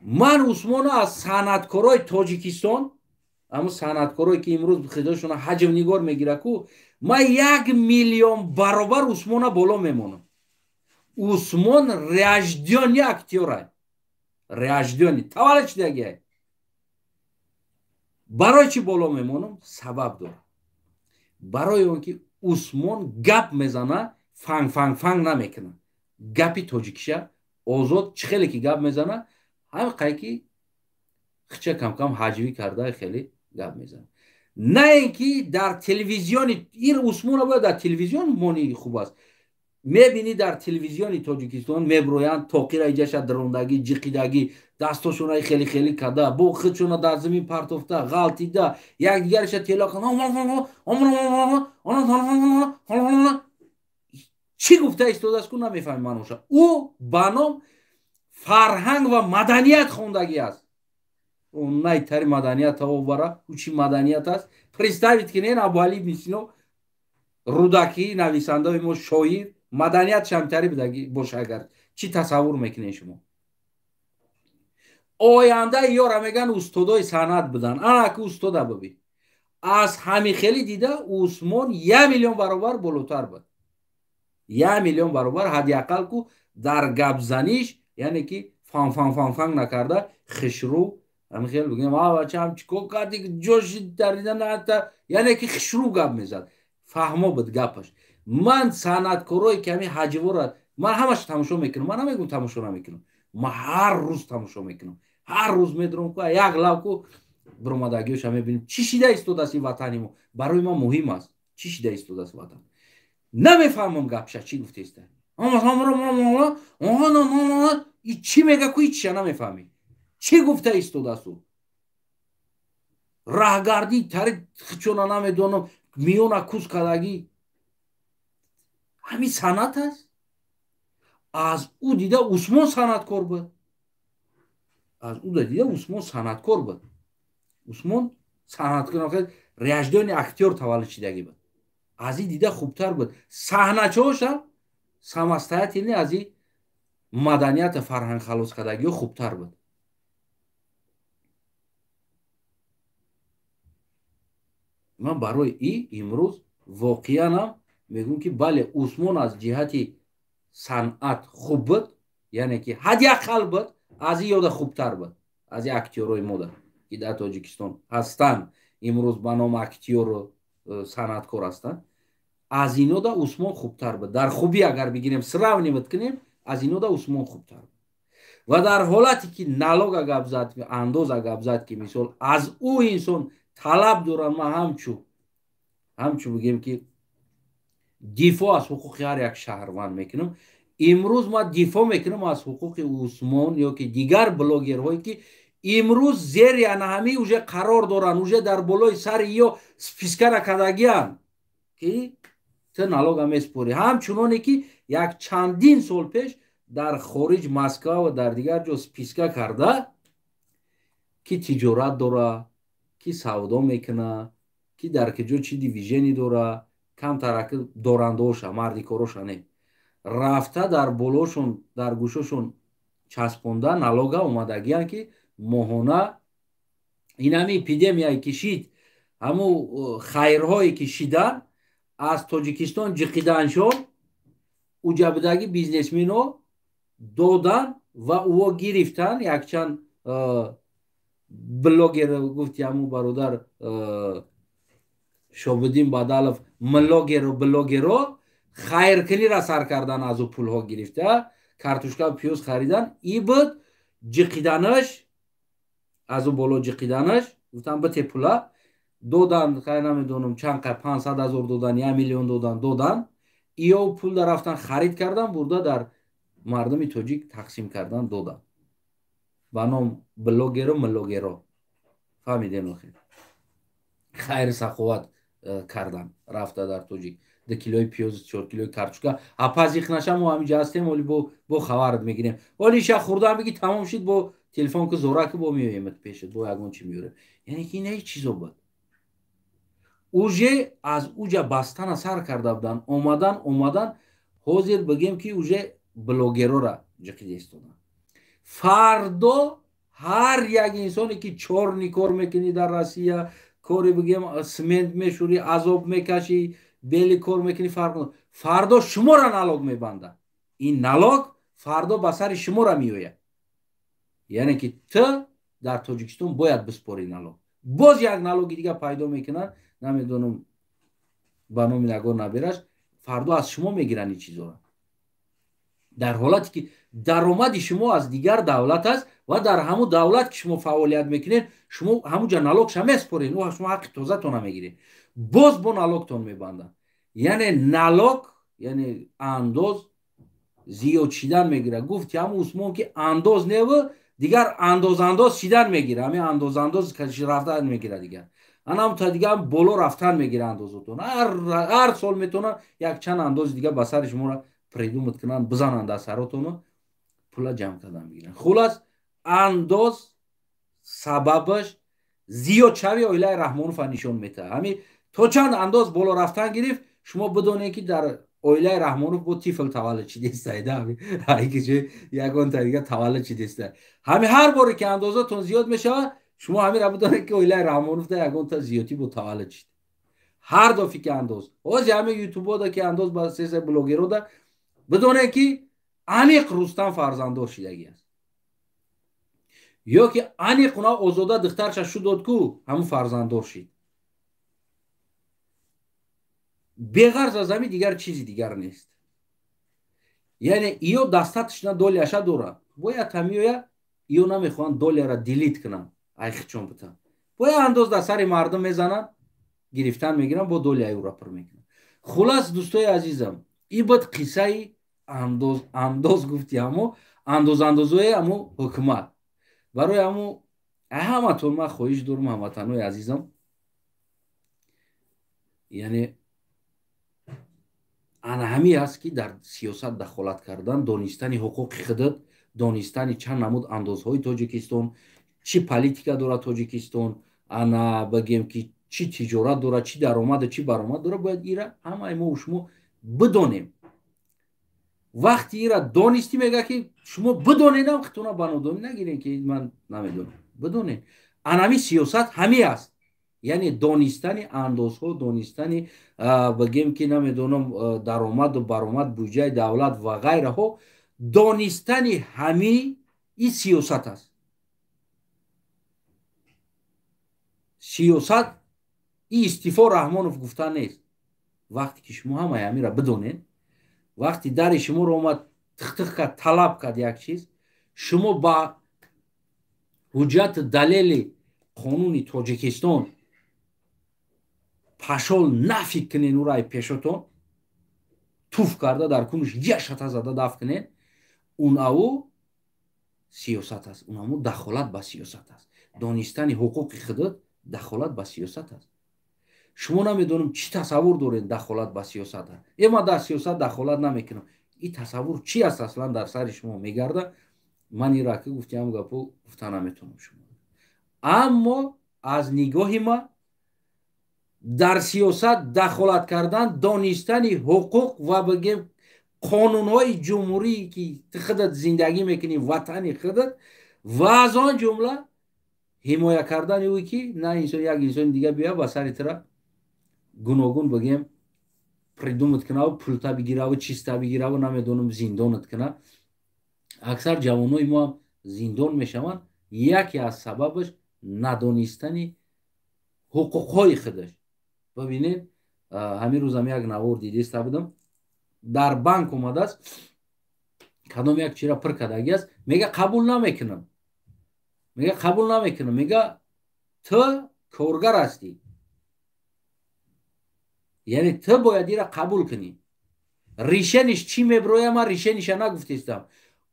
ман Усмона аз санъаткорои Тоҷикистон, ҳамун санъаткорое ки имрӯз худошона ҳаҷм нигор мегирад ку, ман 1 миллион баробар Усмона боло мемонам. Усмон рождённый актёр аст, рождённый таваллуд шидаги аст. барои чӣ боло мемонам? сабаб дорад. барои он ки Усмон гап мезана, фанг намекунад. гапи тоҷикиша озод чӣ хеле ки гап мезана, ҳамин қай ки хича камкам ҳаҷвӣ карда хеле гап мезана. на ин ки дар телевизиони ин Усмона бояд дар телевизион мони хуб аст. мебинӣ дар телевизиони Тоҷикистон меброянд тоқира иҷаша дрондагӣ, ҷиқидагӣ, дастошона хеле карда, бо худшона дар замин партофта, ғалтида, якдигараша тела чӣ гуфта истодааст ку намефаҳмем маъноша. ӯ ба ном фарҳанг ва маданият хондагӣ аст. найтари маданият овара ӯ чӣ маданият аст? представит кунед Абуалӣ ибн Сино рӯдакӣ нависандаи мо шоир маданият шамтари боша агар чӣ тасаввур мекунед шумо? ояндаи ёра меган устодои санъат буданд. ана ки устода бибин. аз ҳамин хели дида Усмон 1 миллион баробар болотар буд. 1 миллион баробар ҳадди ақал ку дар гапзаниш, яъне ки фан фан фан фан накарда хишру ҳамин хел бигем бача ҳам чикор кардӣ ҷоши дарида наата яъне ки хишру гап мезад фаҳмо буд гапаш ман санъаткорое ки ҳамин ҳаҷвора ман ҳамааш тамошо мекунам ман намегӯям тамошо намекунам ман ҳар рӯз тамошо мекунам ҳар рӯз медурам ку як лавку биромадагиёша мебинем чӣ шида истодааст ин ватани мо барои ман муҳим аст чӣ шида истодааст ватан намефаҳмам гапша чӣ гуфтеста чӣ мега ку ичиша намефаҳмӣ чӣ гуфта истодааст ӯ раҳгардӣ тари чона намедонам миёна кӯз кардагӣ ҳамин санъат аст аз ӯ дида усмон санъаткор буд аз ӯ дида усмон санъаткор буд усмон санъаткор ряждони актёр таваллуд шидагӣ буд аз ин дида хубтар буд саҳначаоша самостоятельный аз ин маданияти фарҳанг халоскардагиҳо хубтар буд ман барои ин имрӯз воқеанам мегӯям ки бале усмон аз ҷиҳати санъат хуб буд яъне ки ҳадяқал буд аз ин ёда хубтар буд аз ин актёрҳои мода ки дар тоҷикистон ҳастанд имрӯз ба ном актёру санъаткор ҳастанд аз инода усмон хубтар буд дар хубӣ агар бигирем сравнивать кунем аз инода усмон хубтар буд ва дар ҳолате ки налога гап зад андоза гап зад ки мисол аз ӯ инсон талаб дорам ман ҳамчу бигем ки дифоъ аз ҳуқуқи ҳар як шаҳрванд мекунам имрӯз ман дифоъ мекунам аз ҳуқуқи усмон ё ки дигар блогерҳое ки имрӯз зери анаҳамӣ уже қарор доранд уже дар болои сари ё списка накардагианд ки ту налога месупорӣ ҳамчуноне ки як чандин сол пеш дар хориҷ Москва ва дар дигар ҷо списка карда ки тиҷорат дора ки савдо мекуна ки дар киҷо чӣ дивизионе дора камтараки дорандаоша марди короша не рафта дар болошон дар гӯшашон часпонда налога омадагиянд ки моҳона ин ҳамин эпидемияе ки шид ҳамун хайрҳое ки шидан аз Тоҷикистон ҷиқиданшон уҷабидаги бизнесменҳо додан ва ӯо гирифтан якчанд блогер гуфти ҳамун бародар Шобуддин Бадалов блогеро хайркунира сар кардан аз ӯ пулҳо гирифта картошка пиёз харидан и буд ҷиқиданаш аз ӯ боло ҷиқиданаш гуфтан бите пула додан хай намедонам чанд қай 500,000 додан 1 миллион додан ё пулда рафтан харид кардан бурда дар мардуми тоҷик тақсим кардан додан ба ном блогеро фаҳмидем хайр саховат кардан рафта дар тоҷик 2 килои пиёз 4 килои картошка апазихнаша мо ҳамиҷа ҳастем оли бо хабарат мегирем оли иша хурдан биги тамом шид бо телефон ки зораки бо меоем пешат бо ягон чӣ меёрем яъне ки ин чизо буд уже аз уҷа бастана сар карда буданд омадан ҳозир бигем ки уже блогерора ҷиқида истодан фардо ҳар як инсоне ки чорни кор мекунӣ дар Россия кори бигем смент мешурӣ азоб мекашӣ бели кор мекунӣ фардо шуморо налог мебандад ин налог фардо ба сари шуморо меояд яъне ки ту дар Тоҷикистон бояд биспорӣ налог боз як налоги дига пайдо мекунад намедонам ба номи ягон набираш фардо аз шумо мегиранд ин чизоро дар ҳолате ки даромади шумо аз дигар давлат аст ва дар ҳамун давлат ки шумо фаъолият мекунед шумо ҳамунҷа налогша месупоред шумо ҳаққи тозатона мегиред боз бо налогтон мебанданд яъне налог яъне андоз зиёд шидан мегирад гуфти ҳамун усмон ки андоз неву дигар андоз шидан мегирад ҳамин андоз рафтан мегирад дигар анамта дига боло рафтан мегирад андозотон ҳар сол метавонанд якчанд андози дига ба сари шуморо придумат кунанд бизананд дар саротону пула ҷамъ кардан бигиранд хулас андоз сабабаш зиёдшавии оилаи Раҳмонова нишон медиҳад ҳамин то чанд андоз боло рафтан гирифт шумо бидонед ки дар оилаи Раҳмонов бо тифл таваллуд шидестаед ягон дига таваллуд шидестаед ҳамин ҳар боре ки андозатон зиёд мешавад шумо ҳаминро бидонед ки оилаи Раҳмонов ягонта зиёдӣ бо таваллуд шид ҳар дофи ки андоз ҳозир ҳамин ютубода ки андоз ба сеса блогерода бидонед ки аниқ Рустам фарзанддор шидагӣ аст ё ки ани қуна озода духтарша шу дод ку ҳамун фарзанддор шид. беғарз аз ҳами дигар чизи дигар нест. яъне ё дастаташна долияша дора, бояд ҳамиёя ё намехоҳанд долияра дилит кунанд, айхичон бутан, бояд андоз дар сари мардум мезананд, гирифтан мегиранд, бо долияи ӯра пур мекунанд. хулас дӯстои азизам, ин буд қиссаи андоз гуфти ҳамо андозандозои ҳамо ҳукумат. барои ҳамо ҳаматон ман хоҳиш дорам, ҳамватанои азизам, яъне ана ҳамин аст ки дар сиёсат дахолат кардан, донистани ҳуқуқи худат, донистани чанд намуд андозҳои Тоҷикистон, чӣ политика дорад Тоҷикистон, ана бигем ки чӣ тиҷорат дорад, чӣ даромаду чӣ баромад дорад, бояд ира ҳамаи мо шумо бидонем. вақти ира донистӣ мегӯяд ки шумо бидонедам хитона ба нодонӣ нагирем ки ман намедонам, бидонед ана ҳамин сиёсат ҳамин аст. яъне донистани андозҳо, донистани бигем ки намедонам даромаду баромад, буҷаи давлат ва ғайраҳо, донистани ҳамин ин сиёсат аст. сиёсат ин истифо Раҳмонов гуфтан нест. вақте ки шумо ҳамаи ҳаминро бидонед, вақти дари шуморо омад тиқтиқ кард, талаб кард як чиз, шумо ба ҳуҷҷату далели қонуни Тоҷикистон пашол нафӣ кунен, ӯро ай пешотон туф карда дар кунуш яшата зада дафт кунен, унаву сиёсат аст, унаву дахолат ба сиёсат аст. донистани ҳуқуқи худат дахолат ба сиёсат аст. шумо намедонам чӣ тасаввур доред дахолат ба сиёсат аст. ман дар сиёсат дахолат намекунам. ин тасаввур чӣ аст аслан дар сари шумо мегарда? ман ин раки гуфтиам гапо гуфта наметавонам шумо. аммо аз нигоҳи ман дар сиёсат дахолат кардан, донистани ҳуқуқ ва бигем қонунҳои ҷумҳурие ки ти худат зиндагӣ мекунӣ, ватани худат, ва аз он ҷумла ҳимоя кардани ӯ ки на инсон як инсони дига биёяд ба сари тира гуногун бигем придумат кунаву пулта бигираву чиста бигираву намедонам зиндонат кунад. аксар ҷавонои мо ҳам зиндон мешаванд. яке аз сабабаш надонистани ҳуқуқҳои худаш. бибинед ҳамин рӯзам як навор диста будам, дар банк омадааст, кадом як чира пур кардаги аст, мега қабул намекунам, мега ту коргар ҳастӣ, яъне ту бояд ира қабул кунӣ. ришениш чӣ мебироя, ман ришениша нагуфтистам.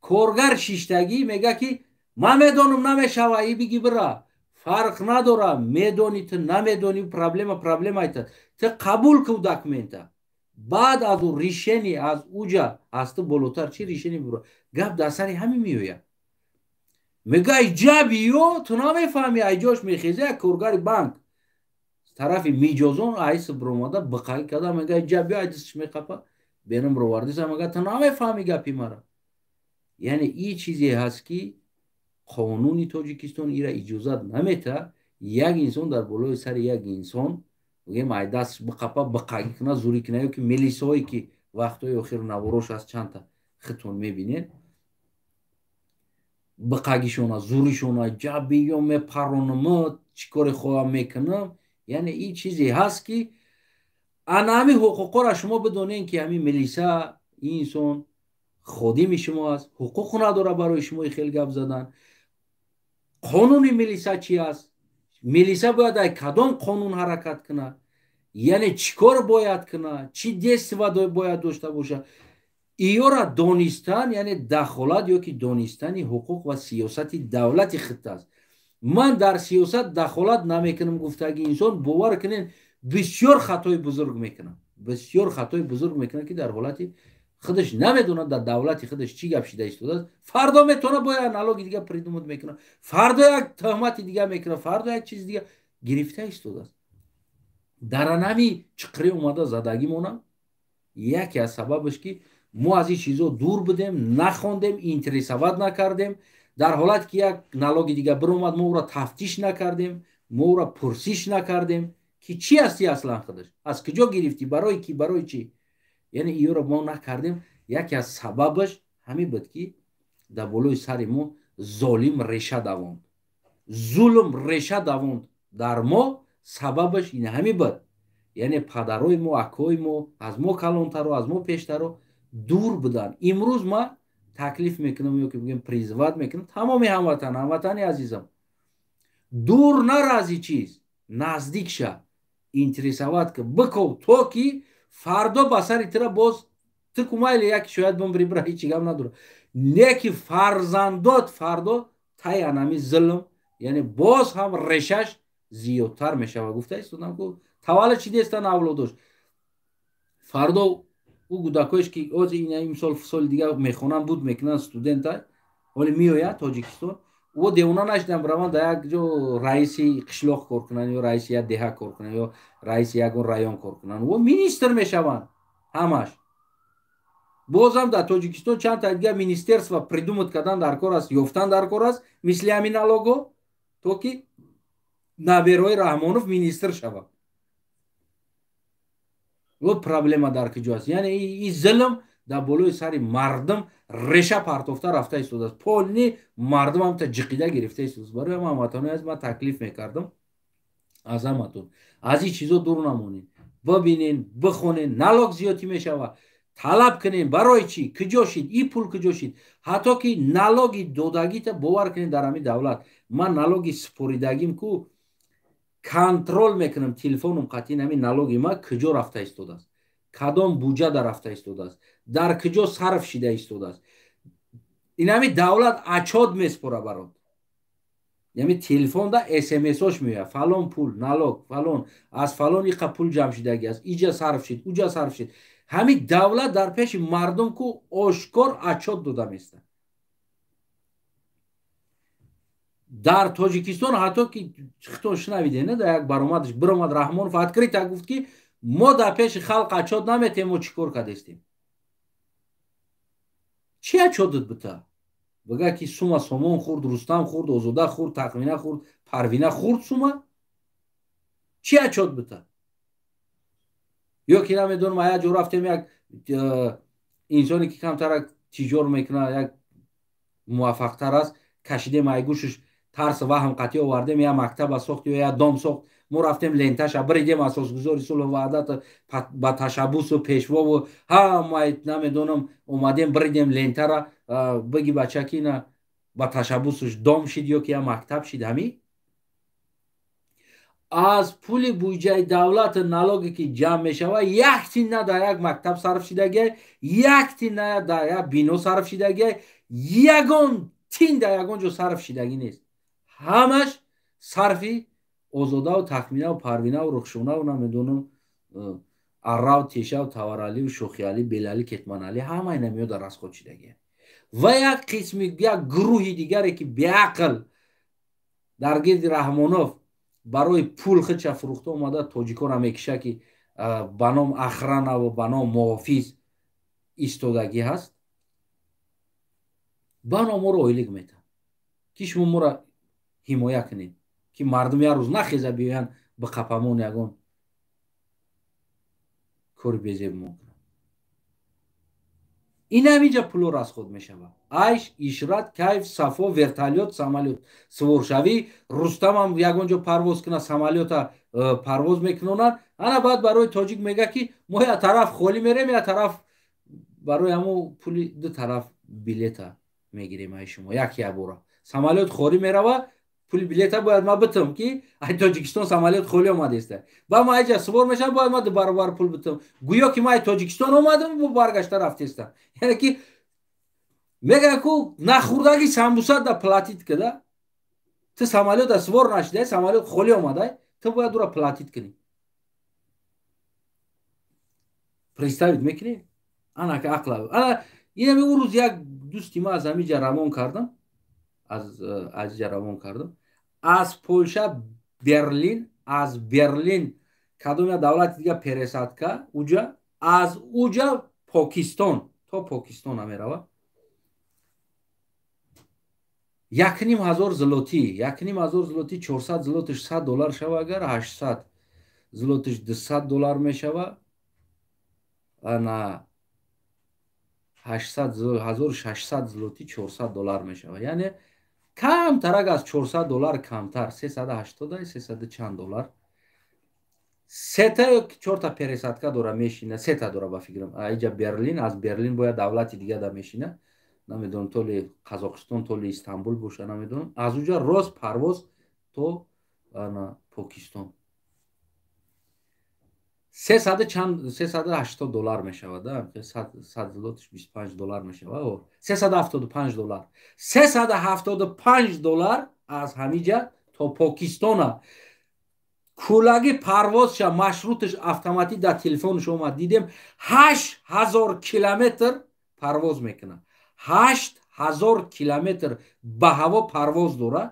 коргар шиштагӣ мега ки ман медонам намешава, и биги бира, фарқ надора, медони ту намедони, проблема айта, ту қабул кун документа. баъд аз ӯ ришени аз уҷа аз ту болотар чӣ ришени бибиро, гап дар сари ҳамин меояд. мега иҷаби ё ту намефаҳмӣ, айҷош мехеза як коргари банк тарафи миҷозон айси биромада биқаӣ карда, мега иҷаби ё айдистиш меқапа бенам ровардиса, мега ту намефаҳмӣ гапи мара. яъне ин чизе ҳаст ки қонуни Тоҷикистон ира иҷозат наметаҳад як инсон дар болои сари як инсон бигем ай дасташ биқапа, биқагӣ куна, зурӣ куна, ё ки милисаҳое ки вақтҳои охир наворош аст чандта хитон мебинед, биқагишона, зуришона, ҷаби ё мепаронамад, чӣ коре хоҳам мекунам. яъне ин чизе ҳаст ки ана ҳамин ҳуқуқҳоро шумо бидонед ки ҳамин милиса ин инсон ходими шумо аст, ҳуқуқ надора барои шумо хел гап задан. қонуни милиса чӣ аст? милиса бояд ай кадом қонун ҳаракат кунад? яъне чӣ кор бояд кунад? чӣ действия бояд дошта бошад? иёра донистан, яъне дахолат ё ки донистани ҳуқуқ ва сиёсати давлати хитта аст. ман дар сиёсат дахолат намекунам гуфтаги инсон бовар кунед бисёр хатои бузург мекунад. бисёр хатои бузург мекунад ки дар ҳолати худаш намедонад дар давлати худаш чӣ гап шида истодааст. фардо метавонад бояд налоги дига придумат мекунад, фардо як тӯҳмати дига мекунад, фардо як чизи дига гирифта истодааст. дар анами чиқрӣ омада задагимона яке аз сабабаш ки мо аз ин чизо дур будем, нахондем, интересоват накардем. дар ҳолате ки як налоги дига биромад, мо ӯро тафтиш накардем, мо ӯро пурсиш накардем ки чӣ ҳастӣ аслан худаш, аз куҷо гирифтӣ, барои ки, барои чӣ. яъне иёро мо накардем. яке аз сабабаш ҳамин буд ки дар болои сари мо золим реша давонд. зулм реша давонд дар мо, сабабаш ин ҳами буд. яъне падарои мо, акои мо аз мо калонтару аз мо пештару дур буданд. имрӯз ма таклиф мекунам ё ки бигӯем призыват мекунам тамоми ҳамватани азизам, дур наро аз и чиз, наздик ша, интересоват ка биков, то ки фардо ба сари тира боз тику майли яке шояд бимири бира, ҳеҷ гап надора. не ки фарзандот фардо тай анами зулм, яъне боз ҳам решаш зиёдтар мешава. гуфта истодам ку таваллуд чӣ дестан авлодош, фардо ӯ гудакоеш ки ози имсол соли дигар мехонанд буд мекунанд студента, ҳоли меояд тоҷикистон, ӯ девона нашидам бираванд да як ҷо раиси қишлоқ кор кунанд ё раиси як деҳа кор кунанд ё раиси ягон район кор кунанд, ӯ министр мешаванд ҳамаш. бозам дар тоҷикистон чандта дигар министерства придумат кардан дар кор аст, ёфтан дар кор аст, мисли ҳамин налогҳо, то ки наберои Раҳмонов министр шавад. ва проблема дар куҷо аст? яъне ин зулм дар болои сари мардум реша партофта рафта истодааст, полни мардумамта ҷиқида гирифта истодааст. барои ҳама ҳамватанои аз ман таклиф мекардам аз ҳаматон, аз ин чизо дур намонед, бибинен, бихонен, налог зиёдӣ мешавад, талаб кунен, барои чӣ, куҷо шид, ин пул куҷо шид, ҳатто ки налоги додагита бовар кунед дар ҳамин давлат, ман налоги супоридагим ку контрол мекунам, телефоном қатъи ҳамин налоги ма куҷо рафта истодааст, кадом буҷада рафта истодааст, дар куҷо сарф шида истодааст. ин ҳамин давлат отчёт меспора барот, яъне телефонда смсош меояд, фалон пул налог, фалон аз фалон иқа пул ҷамъ шидаги аст, иҷа сарф шид, уҷа сарф шид. ҳамин давлат дар пеши мардум ку ошкор отчёт дода меистад. дар тоҷикистон ҳатто ки хитон шунавидед, да як баромадаш биромад Раҳмонов открита гуфт ки мо дар пеши халқ отчёт наметем, мо чӣ кор кардестем. чӣ отчётот бута? бигӯяд ки сума Сомон хурд, Рустам хурд, Озода хурд, Тахмина хурд, Парвина хурд сума? чӣ отчёт бута? ё ки намедонам як ҷо рафтем, як инсоне ки камтарак тиҷор мекунад, як муваффақтар аст, кашидем айгӯшаш тарс ваҳм қатъӣ овардем, я мактаба сохт ё я дом сохт, мо рафтем ленташа биридем, асосгузори сулҳу ваҳдат ба ташаббусу пешвову ҳамаи намедонам омадем биридем лентара, биги бача ки ина ба ташаббусуш дом шид ё ки я мактаб шид. ҳамин аз пули буҷаи давлат налоге ки ҷамъ мешава, як тинна дар як мактаб сарф шидагиай, як тинна дар як бино сарф шидагиай, ягон тин дар ягон ҷо сарф шидагӣ нест. ҳамаш сарфи Озодаву Тахминаву Парвинаву Рухшонаву намедонам Аррав, Тешав, Таваралию, Шохиалӣ, Белалӣ, Кетманалӣ, ҳама ина меояд расход шидагиай. ва як қисми, як гурӯҳи дигаре ки беақл дар гирди Раҳмонов барои пул хидша фурӯхта омада тоҷиконро мекиша ки ба ном ахранаву ба ном муҳофиз истодагӣ ҳаст, ба ном моро оилик метавад ки шумо моро ҳимоя кунед ки мардум як рӯз нахеза биёянд ба қапамон ягон кори безебмон кунад. ин ҳаминҷа пуло расход мешавад. айш, ишрат, кайф, сафо, вертолёт, самолёт суворшавӣ, Рустамам ягон ҷо парвоз кунад, самолёта парвоз мекунонад. ана баъд барои тоҷик мега ки мо як тараф холӣ мерем, як тараф барои ҳамо пули ду тараф билета мегирем. ай шумо як бора самолёт холӣ мерава, пули билета бояд ман битам ки ай Тоҷикистон самолёт холӣ омадеста, ба ман айҷа сувор мешавам, бояд ман ду баробар пул битам, гӯё ки ман ай Тоҷикистон омадам бо баргашта рафтестам. яъне ки мегӯяд ку нахӯрдаги самбуса да платит када, ту самолёта сувор нашидай, самолёт холӣ омадай, ту бояд ура платит кунӣ. представит мекунед? ана ки ақла. ана инами ӯ рӯз як дӯсти ман аз ҳаминҷа равон кардам, аз ҷа равон кардам аз Полша Берлин, аз Берлин кадом як давлати дига пересадка уҷа, аз уҷа Покистон, то Покистон меравад. 1500 злоти, 1500 злоти, 400 злотиш $100 шава, агар 800 злотиш $200 мешава, ана 1600 злоти $400 мешава. яъне камтар аз $400 камтар 380 300 чанд доллар сета чорта пересадка дора мешина сета дора ба фикрам айҷа Берлин аз Берлин бояд давлати дига да мешина намедонам то ли Қазоқистон то ли Истанбул боша намедонам аз уҷа рост парвоз то Покистон $380 мешавад $100 $25 мешавад $375 $375 аз ҳамиҷа то Покистона кӯлаги парвозша маршруташ автоматик дар телефонаш омад дидем 8000 километр парвоз мекунад 8000 километр ба ҳаво парвоз дорад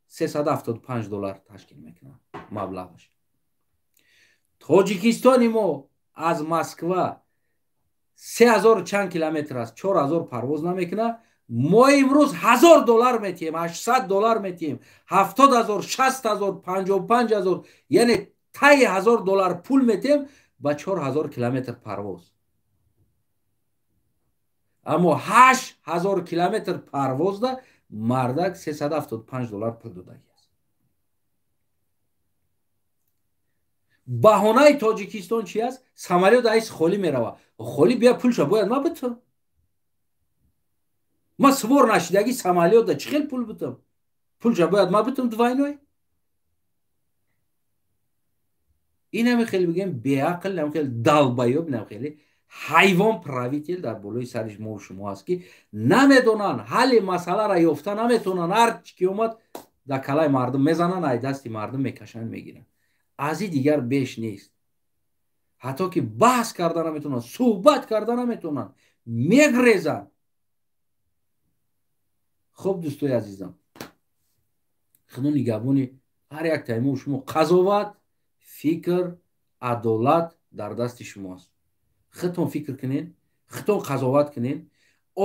$375 ташкил мекунад маблағаш тоҷикистони мо аз Москва 3000 чанд километр аст 4000 парвоз намекунад мо имрӯз $1000 метиҳем $800 метиҳем $70000 $60000 $55000 яъне таи $1000 пул метиҳем ба 4000 километр парвоз аммо 8000 километр парвозда мардак $375 пул додаги аст баҳонаи тоҷикистон чи аст самолёт айс холӣ мерава холӣ бия пулша бояд ма битам ма свор нашидаги самолёта чӣ хел пул битам пулша бояд ма битам двойной инаме хеле бигем беақл нам хеле далбаёб нам хеле ҳайвон правитель дар болои сари мо шумо аст ки намедонанд ҳалли масъаларо ёфта наметавонанд ҳар чӣ ки омад дар калаи мардум мезананд ай дасти мардум мекашанд мегиранд аз ин дигар беш нест ҳатто ки баҳс карда наметавонанд суҳбат карда наметавонанд мегрезанд хуб дӯстои азизам худо нигоҳбони ҳар як таймо шумо қазоват фикр адолат дар дасти шумост худтон фикр кунед худтон қазоват кунед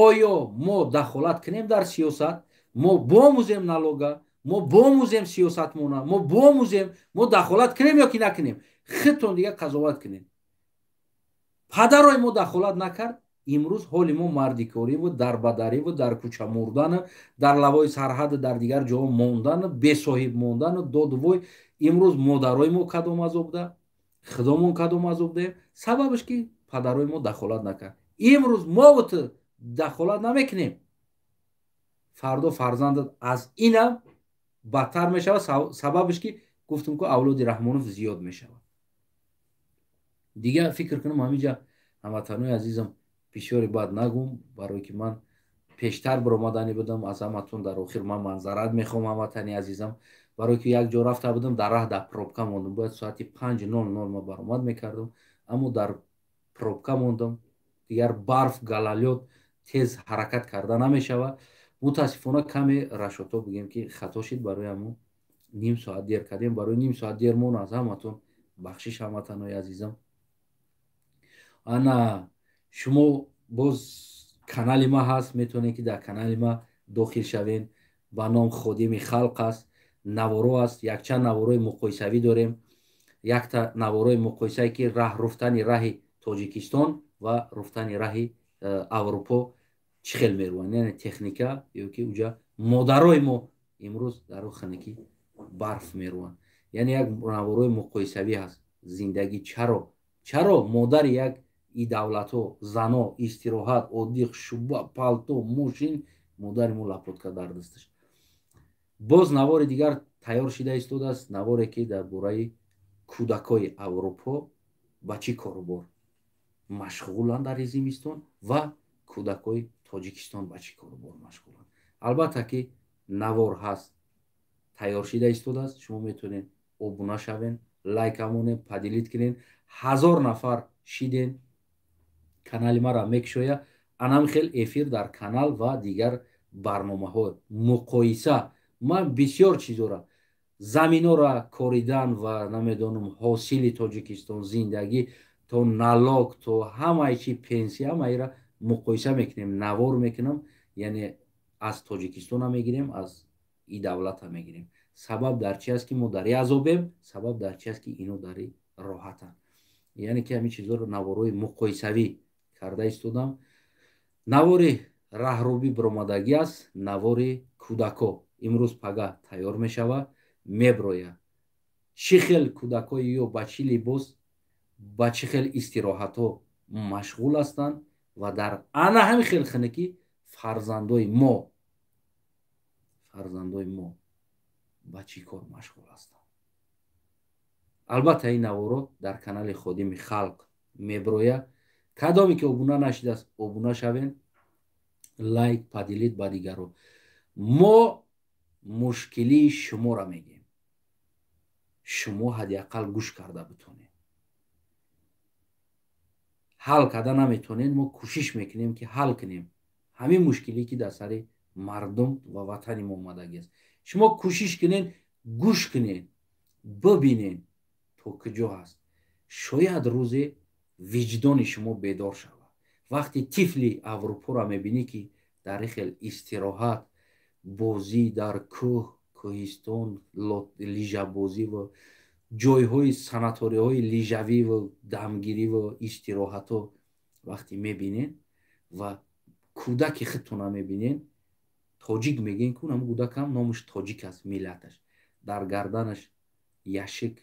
оё мо дахолат кунем дар сиёсат мо бомӯзем налога мо бомӯзем сиёсатмона мо бомӯзем мо дахолат кунем ё ки накунем худтон дига қазоват кунед падарои мо дахолат накард имрӯз ҳоли мо мардикориву дарбадариву дар кӯча мурдану дар лавои сарҳаду дар дигар ҷоҳо мондану бесоҳиб мондану додувой имрӯз модарои мо кадом азобда худомон кадом азобдаем сабабаш ки падарои мо дахолат накард имрӯз мову ту дахолат намекунем фардо фарзандат аз инам бадтар мешавад сабабаш ки гуфтум ки авлоди раҳмонов зиёд мешавад дига фикр кунам ҳамиҷа ҳамватанои азизам бисёре бад нагум барое ки ман пештар биромадани будам аз ҳаматон дар охир ман манзарат мехоҳам ҳамватани азизам барое ки як ҷо рафта будам дар раҳ дар пробка мондам бояд соати 5:00 ма баромад мекардам аммо дар пробка мондам дигар барф галалёт тез ҳаракат карда намешавад мутаассифона каме рашото бигем ки хато шид барои ҳамо ним соат дер кардем барои ним соат дер мон аз ҳаматон бахшиш ҳамватанои азизам ана шумо боз канали ма ҳаст метавонед ки дар канали ма дохил шавен ба ном ходими халқ аст наворо аст якчанд наворои муқоисавӣ дорем якта наворои муқоисае ки руфтани раҳи тоҷикистон ва руфтани раҳи аврупо чӣ хел мерӯянд яъне техника ё ки уҷа модарои мо имрӯз дар рӯ ханакӣ барф мерӯянд яъне як наворои муқоисавӣ ҳаст зиндагӣ чаро модари як и давлатҳо зано истироҳат оддиқ шуба палто мошин модари мо лапотка дар дасташ боз навори дигар тайёр шуда истодааст наворе ки дар бораи кӯдакои аврупо ба чӣ корубор машғуланд дар зимистон ва кӯдакои тоҷикистон ба чӣ корубор машғуланд албатта ки навор ҳаст тайёр шуда истодааст шумо метавонед обуна шавен лайкамонед падилит кунед 1000 нафар шиден канали маро мекушоя анам хел эфир дар канал ва дигар барномаҳо муқоиса ман бисёр чизора заминора коридан ва намедонам ҳосили тоҷикистон зиндагӣ то налог то ҳамаи чи пенсия ҳамаира муқоиса мекунем навор мекунам яъне аз тоҷикистон ҳам мегирем аз и давлат ҳам мегирем сабаб дар чи аст ки мо дар и азобем сабаб дар чи аст ки ино дар и роҳатанд яъне ки ҳамин чизоро наворои муқоисавӣ карда истодам навори раҳрӯбӣ биромадагӣ аст навори кӯдако имрӯз пагah тайёр мешава, меброя. чӣ хел кӯдакҳои ё ба чӣ либос, ба чӣ хел истироҳатҳо машғул ҳастанд ва дар ана ҳамин хел хунукӣ фарзандои мо ба чӣ кор машғул ҳастанд. албатта ин наворо дар канали Ходими Халқ меброя. кадоме ки обуна нашидааст, обуна шавен, лайк падилед ба дигарҳо. мо мушкилии шуморо мегем, шумо ҳадиақал гӯш карда битонед. ҳал карда наметонед, мо кӯшиш мекунем ки ҳал кунем ҳамин мушкилие ки дар сари мардум ва ватани мо омадагиаст. шумо кӯшиш кунед, гӯш кунед, бибинед то куҷо ҳаст. шояд рӯзе виҷдони шумо бедор шавад. вақте тифли аврупоро мебинӣ ки дар ин хел истироҳат, бозӣ дар кӯҳ, кӯҳистон, лижабозӣ ва ҷойҳои санаторияҳои лижавӣ ва дамгирӣ ва истироҳатҳо вақте мебинед ва кӯдаки худтонро мебинед, тоҷик мегӯед ки ҳамн кӯдакам номаш тоҷик аст, миллаташ дар гарданаш яшик,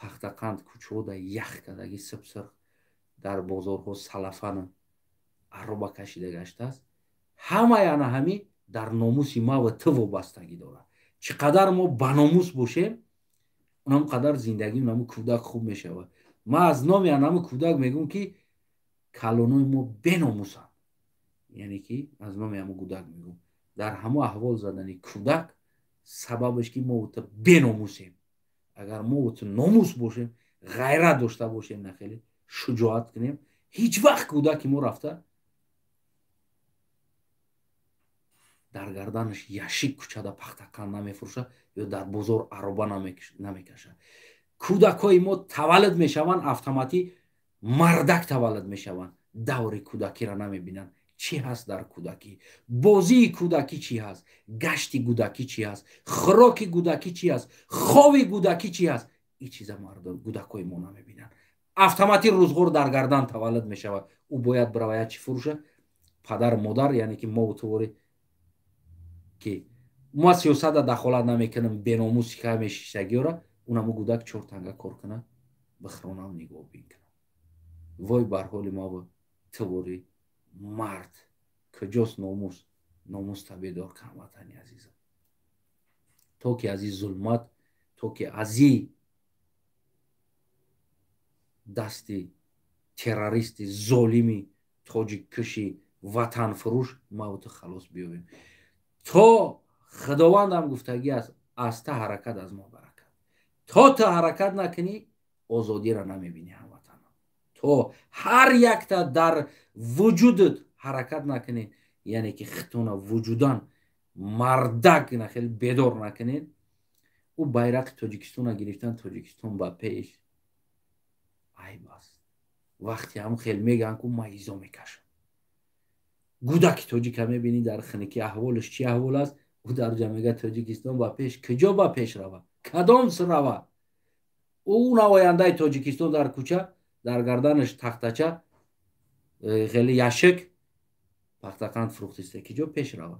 пахтақанд кучода ях кадаги сипсиқ, дар бозорҳо салафана ароба кашида гаштааст. ҳамаи ана ҳамин дар номуси ма ва ту вобастагӣ дорад. чӣ қадар мо баномус бошем, онам қадар зиндагӣ онам кӯдак хуб мешавад. ман аз номи анам кӯдак мегӯям ки калонои мо беномусанд. яъне ки аз номи ҳамн кӯдак мегӯям. дар ҳамо аҳвол задани кӯдак сабабаш ки мо вута беномусем. агар мо вута номус бошем, ғайрат дошта бошем, нахеле шуҷоат кунем, ҳеҷ вақт кӯдаки мо рафта дар гарданаш яшик кучада пахтақанд намефурӯшад ё дар бозор ароба намекашад. кӯдакҳои мо таваллуд мешаванд, автоматӣ мардак таваллуд мешаванд, даври кӯдакиро намебинанд. чӣ ҳаст дар кӯдакӣ? бозии кӯдакӣ чӣ ҳаст? гашти кӯдакӣ чӣ ҳаст? хӯроки кӯдакӣ чӣ ҳаст? хоби кӯдакӣ чӣ ҳаст? ин чиза кӯдакҳои мо намебинанд. автоматӣ рӯзгор дар гардан таваллуд мешавад. ӯ бояд биравая чӣ фурӯшад? падар модар, яъне ки мо утувори ки мо сиёсата дахолат намекунем, беномуси ҳамаи шиштагиёра, унам кӯдак 4 танга кор кунад, бихронам нигоҳ бикунад. вой бар ҳоли мо ва тувори мард. куҷост номус? номуста бедор кун ватани азизам. то ки аз ин зулмат, то ки аз ин дасти террористи золими тоҷиккуши ватанфурӯш ма ва ту халос биёбем. то худовандам гуфтагӣ аст, аз та ҳаракат аз мо баракат. то ту ҳаракат накунӣ, озодиро намебинӣ ҳамватанон. то ҳар якта дар вуҷудат ҳаракат накунед, яъне ки худтонро вуҷудан мардак нахел бедор накунед, ӯ байрақи тоҷикистонро гирифтан, тоҷикистон ба пеш, айб аст. вақте ҳам хел мегӯянд ки ман изо мекашам. кӯдаки тоҷика мебинӣ дар хунукӣ аҳволаш чӣ аҳвол аст, ӯ дар ҷо мега тоҷикистон ба пеш. куҷо ба пеш рава? кадом су рава? ӯ намояндаи тоҷикистон дар кӯча, дар гарданаш тахтача, хеле яшик, пахтақанд фурӯхтиста, куҷо пеш рава?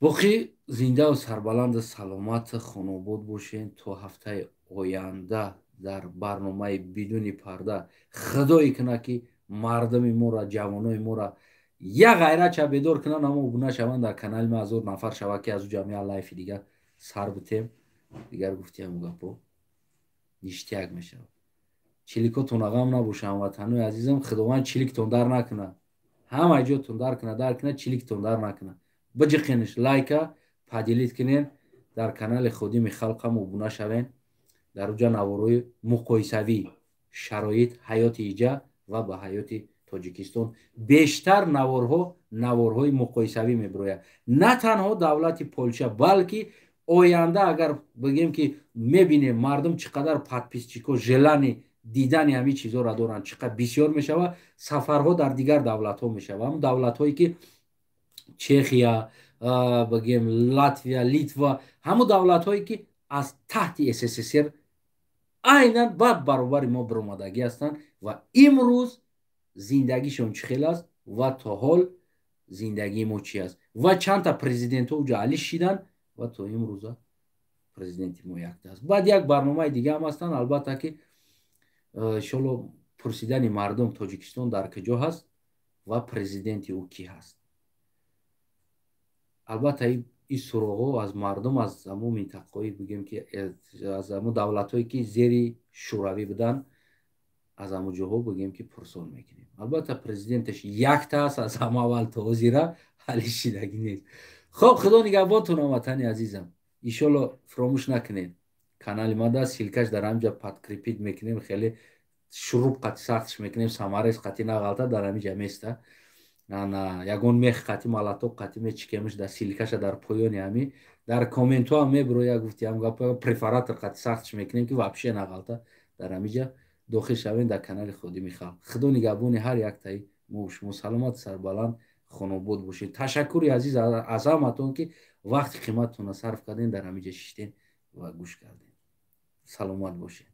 боқӣ зинда сарбаланду саломат хонобод бошед. то ҳафтаи оянда дар барномаи бидуни парда худое кунад ки мардуми моро, ҷавонои моро як ғайратча бедор кунанд, аммо обуна шаванд дар канали ма 1000 нафар шавад ки аз ӯ ҷамъия лайфи дигар сар битем. дигар гуфтиам гапо ништияк мешавад. чиликотон ғам набошад ҳамватанои азизам. худованд чиликтон дар накунад, ҳама ҷотон дар кунад, чиликтон дар накунад. биҷиқиниш лайка падилид кунед. дар канали Ходими Халқам обуна шавен. дар уҷа наворҳои муқоисавӣ шароит ҳаёти иҷа ва ба ҳаёти тоҷикистон бештар наворҳои муқоисавӣ мебирояд. на танҳо давлати Полша, балки оянда агар бигем ки мебинем мардум чӣ қадар подписчико желани дидани ҳамин чизҳоро доранд, чӣ қадар бисёр мешавад, сафарҳо дар дигар давлатҳо мешавад. ҳамн давлатҳое ки чехия, бигем Латвия, Литва, ҳамн давлатҳое ки аз таҳти СССР айнан ба баробари мо биромадагӣ ҳастанд ва имрӯз зиндагишон чӣ хел аст ва то ҳол зиндагии мо чӣ аст ва чандта президентҳо ҷаълӣ шиданд ва то имрӯза президенти мо якта аст. Баъд як барномаи дига ҳам ҳастанд, албатта ки иншоалло пурсидани мардум Тоҷикистон дар куҷо ҳаст ва президенти ӯ кӣ ҳаст. албатта ин суроғҳо аз мардум аз ҳамон минтақаҳои бигем ки аз ҳамон давлатҳое ки зери шӯравӣ буданд, аз ҳамон ҷоҳо бигем ки пурсон мекунем. Албатта президенташ якта аст, аз ҳама аввал то ҳозира ҳалли шидагӣ нест. хоб, худо нигаҳбонтон ҳамватани азизам. иншоалло фаромӯш накунед канали ма даст силкаш дар ҳамҷа подкрепит мекунем, хеле шуруб қати сахтш мекунем, самарес қати нағалта дар ҳамиҷа места ягон мех қати малатоқ қати мечикемш дар силкаша дар поёни ҳами дар комментҳо ҳам мебироя гуфти ҳам гапа префаратор қати сахтш мекунем ки вообще нағалта дар ҳамиҷа дохил шавем дар канали Ходими Халқ. Худо нигаҳбони ҳар яктаи мо шумо саломат сарбаланд хонобод бошед. Ташаккури азиз аз ҳаматон ки вақти қимататонро сарф кардем дар ҳамиҷа шиштем ва гӯш кардем. Саломат бошед.